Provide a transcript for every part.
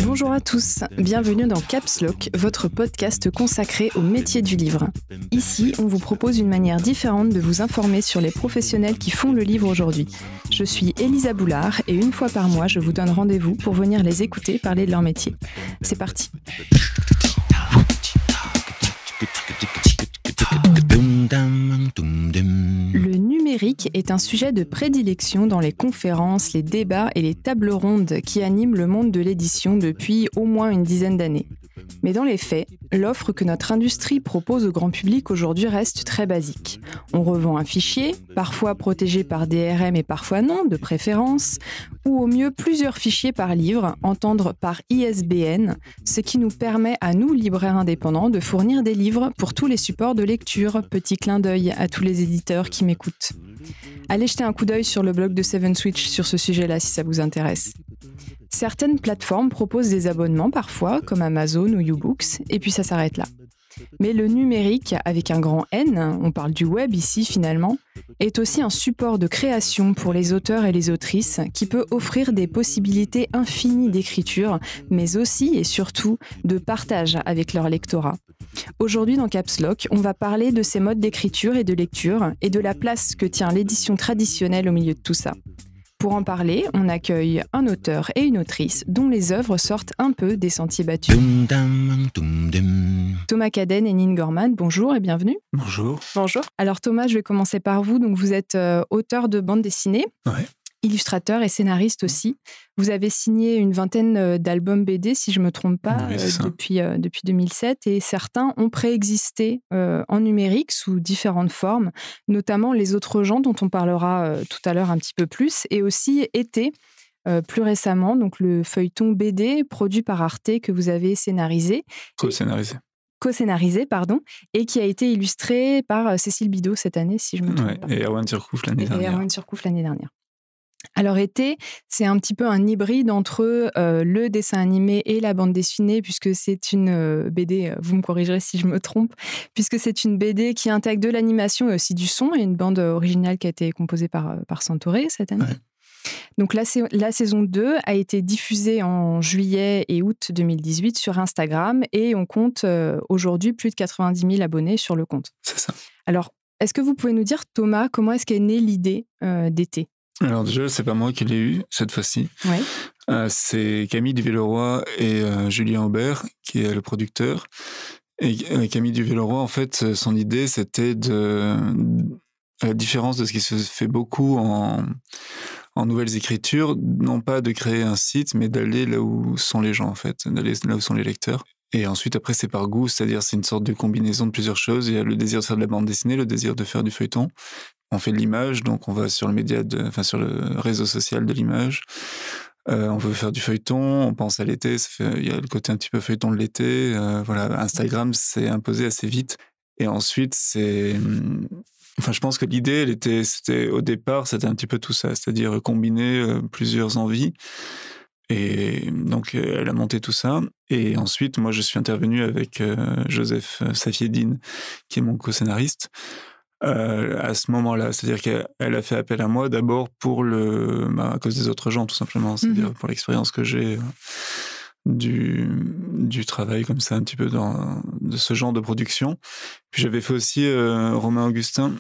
Bonjour à tous, bienvenue dans Caps Lock, votre podcast consacré au métier du livre. Ici, on vous propose une manière différente de vous informer sur les professionnels qui font le livre aujourd'hui. Je suis Elisa Boulard et une fois par mois, je vous donne rendez-vous pour venir les écouter parler de leur métier. C'est parti. Le numérique est un sujet de prédilection dans les conférences, les débats et les tables rondes qui animent le monde de l'édition depuis au moins une dizaine d'années. Mais dans les faits, l'offre que notre industrie propose au grand public aujourd'hui reste très basique. On revend un fichier, parfois protégé par DRM et parfois non, de préférence, ou au mieux plusieurs fichiers par livre, entendre par ISBN, ce qui nous permet à nous, libraires indépendants, de fournir des livres pour tous les supports de lecture. Petit clin d'œil à tous les éditeurs qui m'écoutent. Allez jeter un coup d'œil sur le blog de 7Switch sur ce sujet-là si ça vous intéresse. Certaines plateformes proposent des abonnements parfois, comme Amazon ou YouBooks, et puis ça s'arrête là. Mais le numérique, avec un grand N, on parle du web ici finalement, est aussi un support de création pour les auteurs et les autrices qui peut offrir des possibilités infinies d'écriture, mais aussi et surtout de partage avec leur lectorat. Aujourd'hui dans Caps Lock, on va parler de ces modes d'écriture et de lecture et de la place que tient l'édition traditionnelle au milieu de tout ça. Pour en parler, on accueille un auteur et une autrice dont les œuvres sortent un peu des sentiers battus. Thomas Cadden et Nine Gorman, bonjour et bienvenue. Bonjour. Bonjour. Alors Thomas, je vais commencer par vous. Donc vous êtes auteur de bande dessinée, illustrateur et scénariste aussi. Vous avez signé une vingtaine d'albums BD, si je ne me trompe pas, depuis 2007. Et certains ont préexisté en numérique sous différentes formes, notamment Les Autres gens, dont on parlera tout à l'heure un petit peu plus, et aussi Été, plus récemment, donc le feuilleton BD produit par Arte que vous avez scénarisé. Co-scénarisé, et qui a été illustré par Cécile Bidot cette année, si je me trompe pas. Et Erwan Surcouf l'année dernière. Alors Été, c'est un petit peu un hybride entre le dessin animé et la bande dessinée, puisque c'est une BD, vous me corrigerez si je me trompe, puisque c'est une BD qui intègre de l'animation et aussi du son, et une bande originale qui a été composée par Santoré cette année. Ouais. Donc la saison 2 a été diffusée en juillet et août 2018 sur Instagram, et on compte aujourd'hui plus de 90 000 abonnés sur le compte. C'est ça. Alors, est-ce que vous pouvez nous dire, Thomas, comment est-ce qu'est née l'idée d'Été ? Alors déjà, c'est pas moi qui l'ai eu cette fois-ci. Ouais. C'est Camille Duvilleroy et Julien Aubert, qui est le producteur. Et Camille Duvilleroy, en fait, son idée, c'était à la différence de ce qui se fait beaucoup en nouvelles écritures, non pas de créer un site, mais d'aller là où sont les gens, en fait, d'aller là où sont les lecteurs. Et ensuite, après, c'est par goût, c'est-à-dire c'est une sorte de combinaison de plusieurs choses. Il y a le désir de faire de la bande dessinée, le désir de faire du feuilleton. On fait de l'image, donc on va sur sur le réseau social de l'image. On veut faire du feuilleton, on pense à l'été, il y a le côté un petit peu feuilleton de l'été. Instagram s'est imposé assez vite. Et ensuite, je pense que l'idée, au départ, c'était un petit peu tout ça, c'est-à-dire combiner plusieurs envies. Et donc, elle a monté tout ça. Et ensuite, moi, je suis intervenu avec Joseph Safiedine, qui est mon co-scénariste, à ce moment-là. C'est-à-dire qu'elle a fait appel à moi d'abord à cause des autres gens, tout simplement. C'est-à-dire pour l'expérience que j'ai du travail comme ça, un petit peu de ce genre de production. Puis j'avais fait aussi Romain Augustin,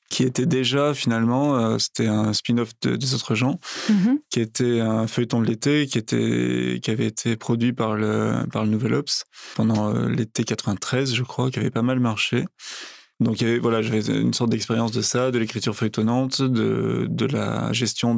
qui était déjà finalement, c'était un spin-off des autres gens, qui était un feuilleton de l'été, qui avait été produit par le Nouvel Obs pendant l'été 93, je crois, qui avait pas mal marché. Donc j'avais une sorte d'expérience de ça, de l'écriture feuilletonnante, de la gestion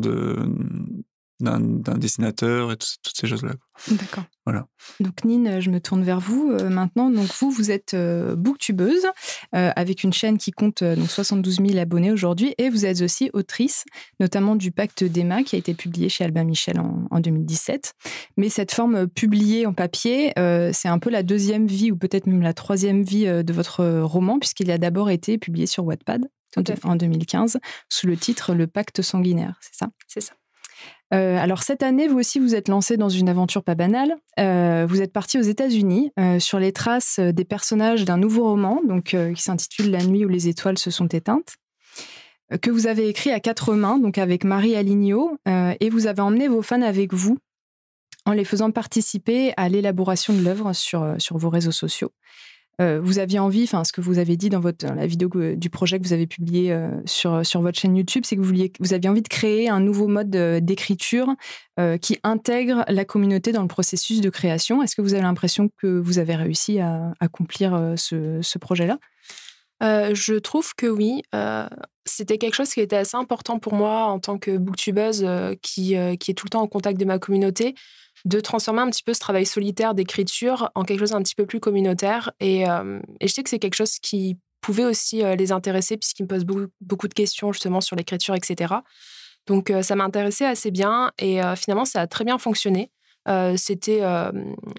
d'un dessinateur et toutes ces choses-là. D'accord. Voilà. Donc Nine, je me tourne vers vous maintenant. Donc vous êtes booktubeuse avec une chaîne qui compte 72 000 abonnés aujourd'hui, et vous êtes aussi autrice, notamment du Pacte d'Emma qui a été publié chez Albin Michel en 2017. Mais cette forme publiée en papier, c'est un peu la deuxième vie ou peut-être même la troisième vie de votre roman, puisqu'il a d'abord été publié sur Wattpad en 2015 sous le titre Le Pacte sanguinaire, c'est ça ? C'est ça. Alors cette année, vous aussi, vous êtes lancé dans une aventure pas banale. Vous êtes parti aux États-Unis sur les traces des personnages d'un nouveau roman, donc qui s'intitule La nuit où les étoiles se sont éteintes, que vous avez écrit à 4 mains, donc avec Marie Aligno, et vous avez emmené vos fans avec vous en les faisant participer à l'élaboration de l'œuvre sur vos réseaux sociaux. Vous aviez envie, ce que vous avez dit dans la vidéo du projet que vous avez publié sur votre chaîne YouTube, c'est que vous aviez envie de créer un nouveau mode d'écriture qui intègre la communauté dans le processus de création. Est-ce que vous avez l'impression que vous avez réussi à accomplir ce projet-là ? Je trouve que oui. C'était quelque chose qui était assez important pour moi en tant que booktubeuse qui est tout le temps en contact de ma communauté, de transformer un petit peu ce travail solitaire d'écriture en quelque chose d'un petit peu plus communautaire. Et je sais que c'est quelque chose qui pouvait aussi les intéresser puisqu'ils me posent beaucoup de questions justement sur l'écriture, etc. Donc ça m'intéressait assez bien et finalement ça a très bien fonctionné. C'était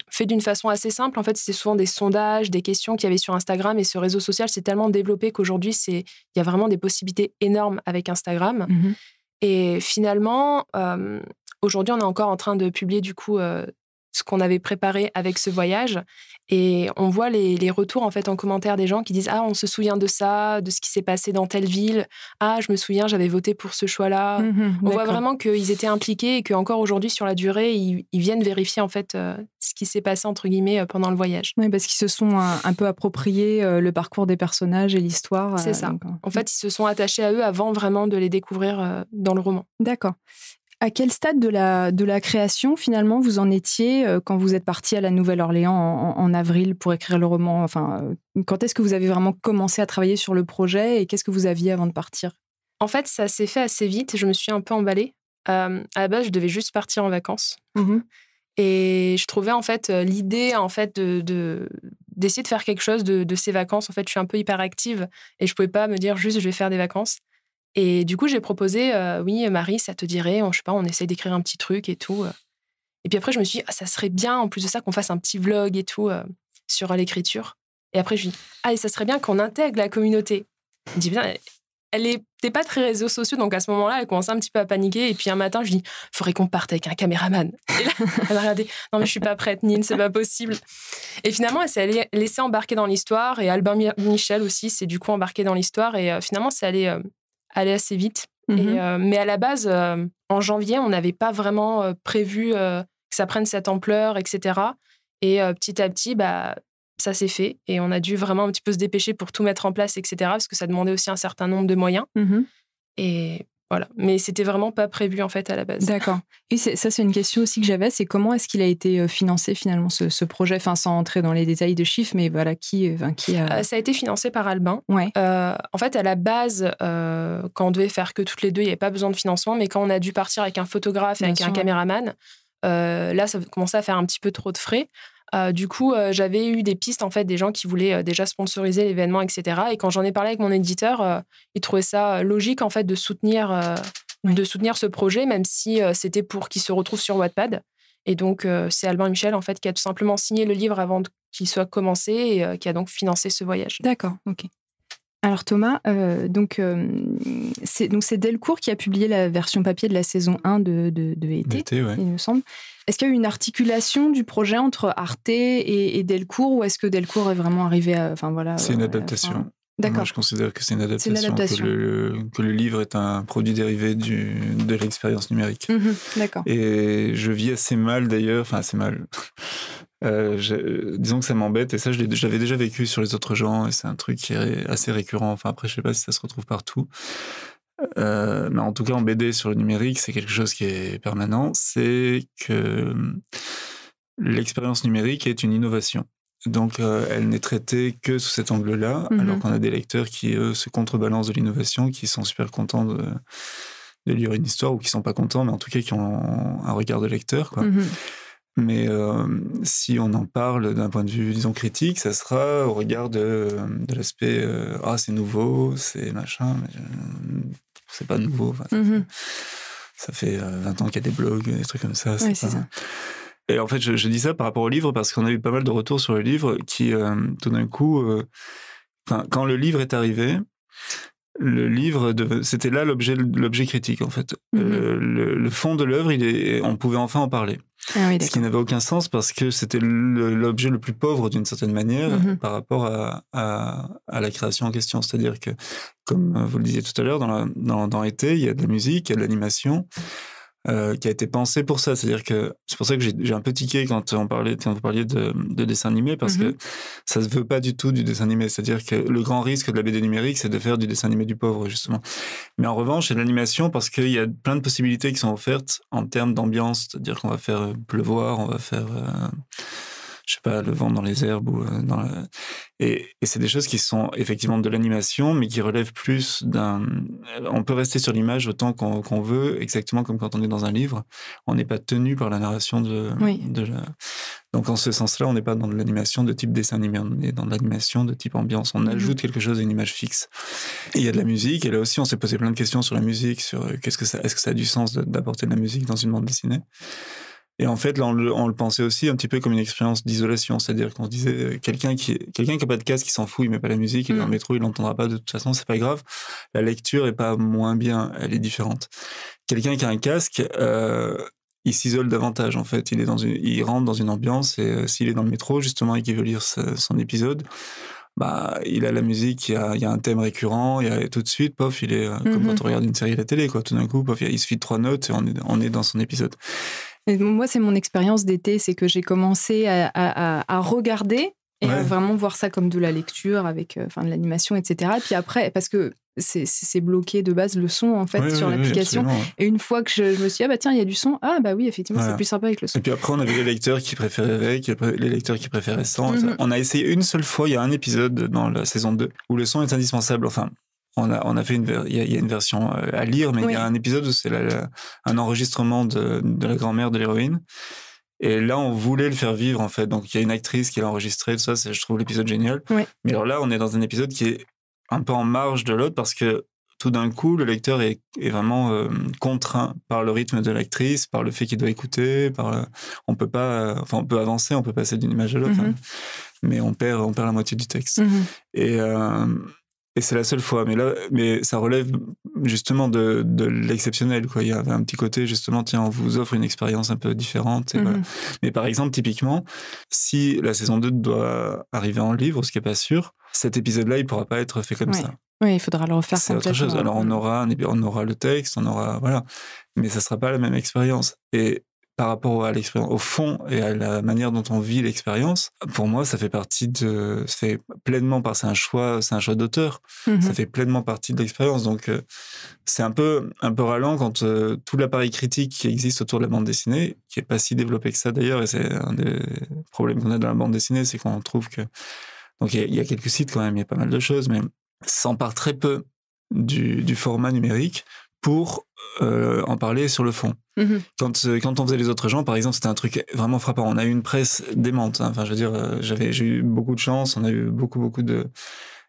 fait d'une façon assez simple. En fait, c'était souvent des sondages, des questions qu'il y avait sur Instagram et ce réseau social s'est tellement développé qu'aujourd'hui, il y a vraiment des possibilités énormes avec Instagram. Mmh. Et finalement, aujourd'hui, on est encore en train de publier du coup ce qu'on avait préparé avec ce voyage et on voit les retours en fait en commentaire des gens qui disent « Ah, on se souvient de ça, de ce qui s'est passé dans telle ville. Ah, je me souviens, j'avais voté pour ce choix-là. » On voit vraiment qu'ils étaient impliqués et qu'encore aujourd'hui, sur la durée, ils viennent vérifier en fait ce qui s'est passé entre guillemets pendant le voyage. Oui, parce qu'ils se sont un peu appropriés le parcours des personnages et l'histoire. C'est ça. En fait, ils se sont attachés à eux avant vraiment de les découvrir dans le roman. D'accord. À quel stade de la création, finalement, vous en étiez quand vous êtes parti à la Nouvelle-Orléans en avril pour écrire le roman ? Quand est-ce que vous avez vraiment commencé à travailler sur le projet et qu'est-ce que vous aviez avant de partir ? En fait, ça s'est fait assez vite. Je me suis un peu emballée. À la base, je devais juste partir en vacances. Mmh. Et je trouvais en fait l'idée en fait d'essayer de faire quelque chose de ces vacances. En fait, je suis un peu hyperactive et je pouvais pas me dire juste je vais faire des vacances. Et du coup, j'ai proposé, oui, Marie, ça te dirait, je sais pas, on essaie d'écrire un petit truc et tout. Et puis après, je me suis dit, ça serait bien, en plus de ça, qu'on fasse un petit vlog et tout sur l'écriture. Et après, je me suis dit, et ça serait bien qu'on intègre la communauté. Je me dis, bien, elle n'était pas très réseaux sociaux, donc à ce moment-là, elle commençait un petit peu à paniquer. Et puis un matin, je dis, il faudrait qu'on parte avec un caméraman. Et là, elle a regardé, non, mais je suis pas prête, Nine, c'est pas possible. Et finalement, elle s'est laissée embarquer dans l'histoire. Et Albin Michel aussi s'est du coup embarqué dans l'histoire. Et finalement, ça allait assez vite. Mmh. Mais à la base, en janvier, on n'avait pas vraiment prévu que ça prenne cette ampleur, etc. Et petit à petit, ça s'est fait. Et on a dû vraiment un petit peu se dépêcher pour tout mettre en place, etc. Parce que ça demandait aussi un certain nombre de moyens. Mmh. Et voilà. Mais c'était vraiment pas prévu, en fait, à la base. D'accord. Et ça, c'est une question aussi que j'avais. C'est comment est-ce qu'il a été financé, finalement, ce projet ? Sans entrer dans les détails de chiffres, mais voilà, qui a... Ça a été financé par Albin. Ouais. En fait, à la base, quand on devait faire que toutes les deux, il n'y avait pas besoin de financement. Mais quand on a dû partir avec un photographe et avec un caméraman, là, ça commençait à faire un petit peu trop de frais. Du coup, j'avais eu des pistes, en fait, des gens qui voulaient déjà sponsoriser l'événement, etc. Et quand j'en ai parlé avec mon éditeur, il trouvait ça logique, en fait, de soutenir ce projet, même si c'était pour qu'il se retrouve sur Wattpad. Et donc, c'est Albin Michel, en fait, qui a tout simplement signé le livre avant qu'il soit commencé et qui a donc financé ce voyage. D'accord, ok. Alors Thomas, c'est Delcourt qui a publié la version papier de la saison 1 de Été, ouais. Il me semble. Est-ce qu'il y a eu une articulation du projet entre Arte et Delcourt ou est-ce que Delcourt est vraiment arrivé à... C'est une adaptation. D'accord. Moi, je considère que c'est une adaptation. Que le livre est un produit dérivé de l'expérience numérique. Mmh, d'accord. Et je vis assez mal d'ailleurs, assez mal. Disons que ça m'embête et ça je l'avais déjà vécu sur les autres gens et c'est un truc qui est assez récurrent. Après je sais pas si ça se retrouve partout, mais en tout cas en BD sur le numérique c'est quelque chose qui est permanent. C'est que l'expérience numérique est une innovation. Donc elle n'est traitée que sous cet angle-là, alors qu'on a des lecteurs qui eux se contrebalancent de l'innovation, qui sont super contents de lire une histoire ou qui sont pas contents, mais en tout cas qui ont un regard de lecteur, quoi. Mais si on en parle d'un point de vue, disons, critique, ça sera au regard de l'aspect c'est nouveau, c'est machin, mais c'est pas nouveau. Ça fait 20 ans qu'il y a des blogs, des trucs comme ça. C'est ça. Et en fait, je dis ça par rapport au livre parce qu'on a eu pas mal de retours sur le livre qui, tout d'un coup, quand le livre est arrivé, le livre, c'était là l'objet critique, en fait. Le fond de l'œuvre, on pouvait enfin en parler. Ah oui, ce qui n'avait aucun sens parce que c'était l'objet le plus pauvre d'une certaine manière par rapport à la création en question. C'est-à-dire que, comme vous le disiez tout à l'heure, dans Été, il y a de la musique, il y a de l'animation qui a été pensée pour ça. C'est-à-dire que c'est pour ça que j'ai un peu tiqué quand vous parliez de dessin animé, parce que ça ne se veut pas du tout du dessin animé. C'est-à-dire que le grand risque de la BD numérique, c'est de faire du dessin animé du pauvre, justement. Mais en revanche, il y a de l'animation parce qu'il y a plein de possibilités qui sont offertes en termes d'ambiance. C'est-à-dire qu'on va faire pleuvoir, on va faire... je sais pas, le vent dans les herbes ou et c'est des choses qui sont effectivement de l'animation, mais qui relèvent plus on peut rester sur l'image autant qu'on veut, exactement comme quand on est dans un livre. On n'est pas tenu par la narration Donc, en ce sens-là, on n'est pas dans de l'animation de type dessin animé, on est dans de l'animation de type ambiance. On ajoute quelque chose à une image fixe. Et il y a de la musique, et là aussi, on s'est posé plein de questions sur la musique, sur est-ce que ça a du sens d'apporter de la musique dans une bande dessinée. Et en fait, là, on le pensait aussi un petit peu comme une expérience d'isolation. C'est-à-dire qu'on se disait, quelqu'un qui a pas de casque, qui s'en fout, il met pas la musique, il est dans le métro, il l'entendra pas, de toute façon, c'est pas grave. La lecture est pas moins bien, elle est différente. Quelqu'un qui a un casque, il s'isole davantage, en fait. Il rentre dans une ambiance, et s'il est dans le métro, justement, et qu'il veut lire son épisode, il a la musique, il y a un thème récurrent, et tout de suite, pof, il est comme quand on regarde une série à la télé, quoi. Tout d'un coup, pof, il suffit de 3 notes, et on est dans son épisode. Et moi, c'est mon expérience d'été, c'est que j'ai commencé à regarder et à vraiment voir ça comme de la lecture avec de l'animation, etc. Et puis après, parce que c'est bloqué de base le son en fait sur l'application. Oui, et une fois que je me suis dit, tiens, il y a du son, oui, effectivement, c'est plus sympa avec le son. Et puis après, on avait les lecteurs qui préféraient avec, les lecteurs qui préféraient sans. On a essayé une seule fois, il y a un épisode dans la saison 2 où le son est indispensable. Enfin, on a fait il y a une version à lire, mais il y a un épisode où c'est un enregistrement de la grand-mère de l'héroïne. Et là, on voulait le faire vivre, en fait. Donc, il y a une actrice qui l'a enregistré, tout ça, je trouve l'épisode génial. Mais alors là, on est dans un épisode qui est un peu en marge de l'autre parce que tout d'un coup, le lecteur est vraiment contraint par le rythme de l'actrice, par le fait qu'il doit écouter, on peut pas, on peut avancer, on peut passer d'une image à l'autre, mais on perd la moitié du texte. Et c'est la seule fois, mais ça relève justement de l'exceptionnel, quoi. Il y avait un petit côté, justement, tiens, on vous offre une expérience un peu différente. Et voilà. Mais par exemple, typiquement, si la saison 2 doit arriver en livre, ce qui n'est pas sûr, cet épisode-là, il ne pourra pas être fait comme ça. Oui, il faudra le refaire complètement. C'est autre chose. Alors, on aura le texte, voilà. Mais ça ne sera pas la même expérience. Et par rapport à l'expérience, au fond et à la manière dont on vit l'expérience, pour moi, ça fait pleinement c'est un choix d'auteur. Ça fait pleinement partie de l'expérience. Donc, c'est un peu ralent quand tout l'appareil critique qui existe autour de la bande dessinée, qui est pas si développé que ça d'ailleurs, et c'est un des problèmes qu'on a dans la bande dessinée, c'est qu'on trouve que, donc il y a quelques sites quand même, il y a pas mal de choses, mais s'empare très peu du format numérique pour en parler sur le fond. Quand on faisait Les Autres gens, par exemple, c'était un truc vraiment frappant. On a eu une presse démente. Enfin, je veux dire, j'ai eu beaucoup de chance. On a eu beaucoup de...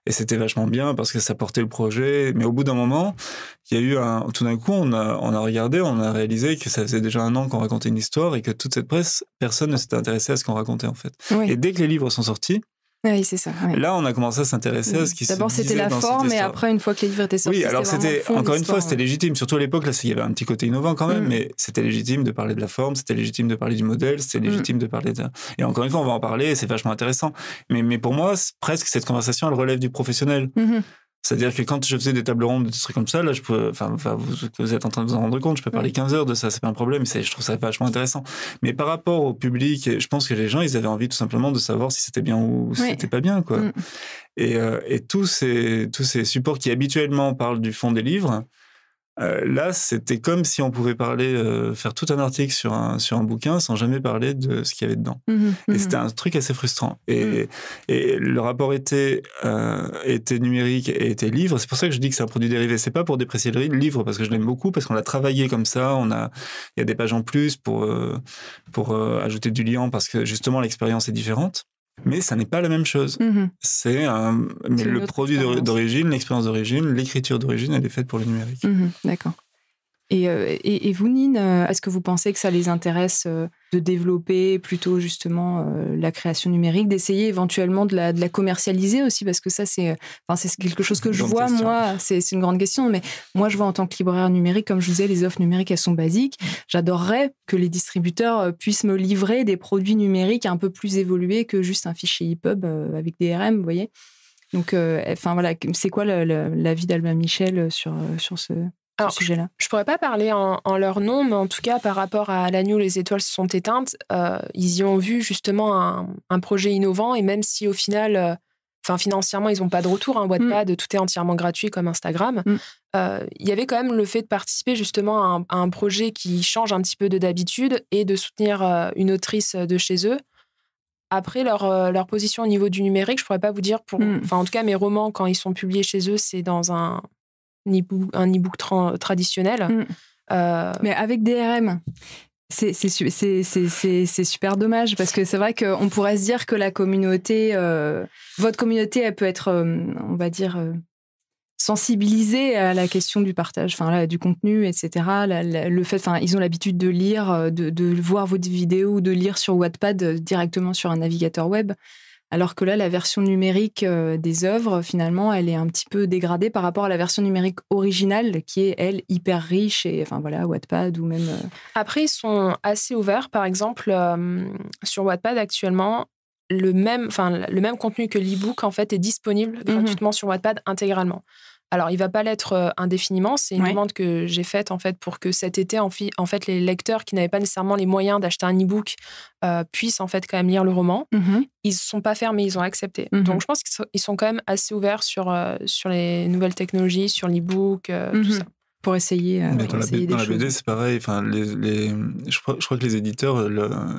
Et c'était vachement bien parce que ça portait le projet. Mais au bout d'un moment, il y a eu tout d'un coup, on a regardé, on a réalisé que ça faisait déjà 1 an qu'on racontait une histoire et que toute cette presse, personne ne s'était intéressé à ce qu'on racontait, en fait. Et dès que les livres sont sortis, oui, c'est ça. Oui. Là, on a commencé à s'intéresser à ce qui se disait. D'abord, c'était la forme, et après, une fois que les livres étaient sortis, oui, alors encore une fois, c'était légitime. Surtout à l'époque, là, il y avait un petit côté innovant quand même, mais c'était légitime de parler de la forme, c'était légitime de parler du modèle, c'était légitime de parler de... Et encore une fois, on va en parler, c'est vachement intéressant. Mais pour moi, presque cette conversation, elle relève du professionnel. C'est-à-dire que quand je faisais des tables rondes, des trucs comme ça, là, vous êtes en train de vous en rendre compte, je peux parler 15 heures de ça, c'est pas un problème, je trouve ça vachement intéressant. Mais par rapport au public, je pense que les gens, ils avaient envie tout simplement de savoir si c'était bien ou si c'était pas bien, quoi. Et tous ces supports qui habituellement parlent du fond des livres, là, c'était comme si on pouvait faire tout un article sur un bouquin sans jamais parler de ce qu'il y avait dedans. Et c'était un truc assez frustrant. Et le rapport était numérique et était livre. C'est pour ça que je dis que c'est un produit dérivé. C'est pas pour déprécier le livre, parce que je l'aime beaucoup, parce qu'on l'a travaillé comme ça. Il y a des pages en plus pour ajouter du liant, parce que justement l'expérience est différente. Mais ça n'est pas la même chose. Mais le produit d'origine, l'expérience d'origine, l'écriture d'origine, elle est faite pour le numérique. D'accord. Et vous, Nine, est-ce que vous pensez que ça les intéresse de développer plutôt justement la création numérique, d'essayer éventuellement de la commercialiser aussi? Parce que ça, c'est quelque chose que je vois, moi, c'est une grande question, mais moi, je vois en tant que libraire numérique, comme je vous disais, les offres numériques, elles sont basiques. J'adorerais que les distributeurs puissent me livrer des produits numériques un peu plus évolués que juste un fichier EPUB avec des DRM, vous voyez? Donc, voilà, c'est quoi l'avis d'Albin Michel sur ce sujet-là? Je pourrais pas parler en leur nom, mais en tout cas, par rapport à l'agneau, les étoiles se sont éteintes, ils y ont vu justement un projet innovant, et même si au final, financièrement, ils n'ont pas de retour, Wattpad, tout est entièrement gratuit comme Instagram, il y avait quand même le fait de participer justement à un projet qui change un petit peu d'habitude et de soutenir une autrice de chez eux. Après, leur position au niveau du numérique, je pourrais pas vous dire, en tout cas, mes romans, quand ils sont publiés chez eux, c'est dans un e-book traditionnel. Mais avec DRM, c'est super dommage, parce que c'est vrai qu'on pourrait se dire que la communauté, votre communauté, elle peut être, on va dire, sensibilisée à la question du partage, du contenu, etc. Le fait, ils ont l'habitude de lire, de voir votre vidéo ou de lire sur Wattpad directement sur un navigateur web. Alors que là, la version numérique des œuvres, finalement, elle est un petit peu dégradée par rapport à la version numérique originale, qui est, elle, hyper riche, et Wattpad ou même... Après, ils sont assez ouverts. Par exemple, sur Wattpad, actuellement, le même contenu que l'e-book, en fait, est disponible gratuitement sur Wattpad intégralement. Alors, il ne va pas l'être indéfiniment. C'est une demande que j'ai faite, en fait, pour que cet été, en fait, les lecteurs qui n'avaient pas nécessairement les moyens d'acheter un e-book puissent, en fait, quand même lire le roman. Ils ne se sont pas fermés, ils ont accepté. Donc, je pense qu'ils sont quand même assez ouverts sur les nouvelles technologies, sur l'e-book, tout ça. Pour essayer, dans la BD, c'est pareil. Je crois que les éditeurs,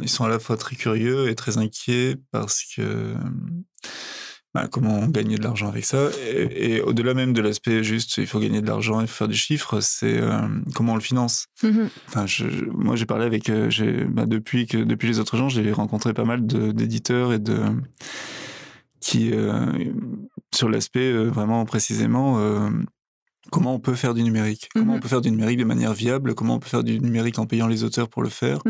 ils sont à la fois très curieux et très inquiets, parce que... comment gagner de l'argent avec ça, et au-delà même de l'aspect juste il faut gagner de l'argent, il faut faire du chiffre, c'est comment on le finance. Moi j'ai parlé avec depuis les autres gens, j'ai rencontré pas mal d'éditeurs et qui sur l'aspect vraiment précisément comment on peut faire du numérique, comment on peut faire du numérique de manière viable, comment on peut faire du numérique en payant les auteurs pour le faire.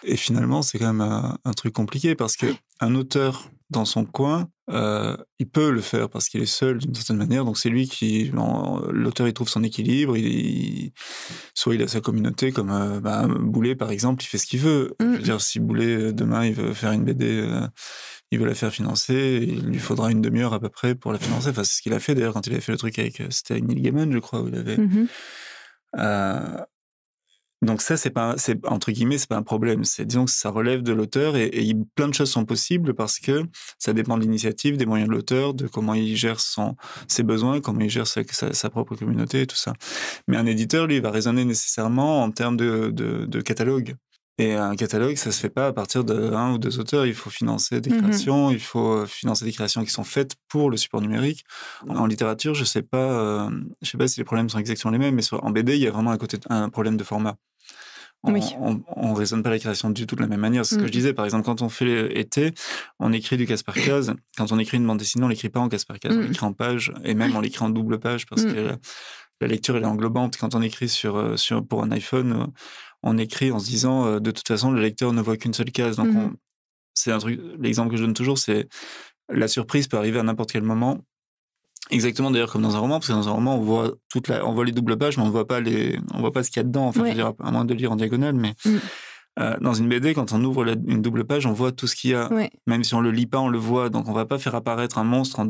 Et finalement, c'est quand même un truc compliqué, parce qu'un auteur dans son coin, il peut le faire parce qu'il est seul d'une certaine manière. Donc c'est lui l'auteur, il trouve son équilibre. Soit il a sa communauté, comme Boulet par exemple, il fait ce qu'il veut. Je veux dire, si Boulet demain il veut faire une BD, il veut la faire financer, il lui faudra une demi-heure à peu près pour la financer. Enfin, c'est ce qu'il a fait d'ailleurs quand il avait fait le truc c'était avec Neil Gaiman, je crois, où il avait. Donc ça, entre guillemets, c'est pas un problème. Disons que ça relève de l'auteur, et plein de choses sont possibles, parce que ça dépend de l'initiative, des moyens de l'auteur, de comment il gère ses besoins, comment il gère sa propre communauté et tout ça. Mais un éditeur, lui, va raisonner nécessairement en termes de catalogue. Et un catalogue, ça se fait pas à partir d'un ou deux auteurs. Il faut financer des créations, il faut financer des créations qui sont faites pour le support numérique. En littérature, je sais pas si les problèmes sont exactement les mêmes, mais en BD, il y a vraiment un problème de format. On raisonne pas la création du tout de la même manière. C'est ce que je disais. Par exemple, quand on fait été, on écrit du case par case. Quand on écrit une bande dessinée, on l'écrit pas en case par case, on l'écrit en page, et même on l'écrit en double page, parce que la lecture, elle est englobante. Quand on écrit pour un iPhone, on écrit en se disant de toute façon, le lecteur ne voit qu'une seule case. Donc c'est un truc. L'exemple que je donne toujours, c'est la surprise peut arriver à n'importe quel moment. Exactement, d'ailleurs, comme dans un roman, parce que dans un roman, on voit les doubles pages, mais on voit pas ce qu'il y a dedans. Enfin, je veux dire, à moins de lire en diagonale, mais dans une BD, quand on ouvre une double page, on voit tout ce qu'il y a. Même si on le lit pas, on le voit. Donc, on va pas faire apparaître un monstre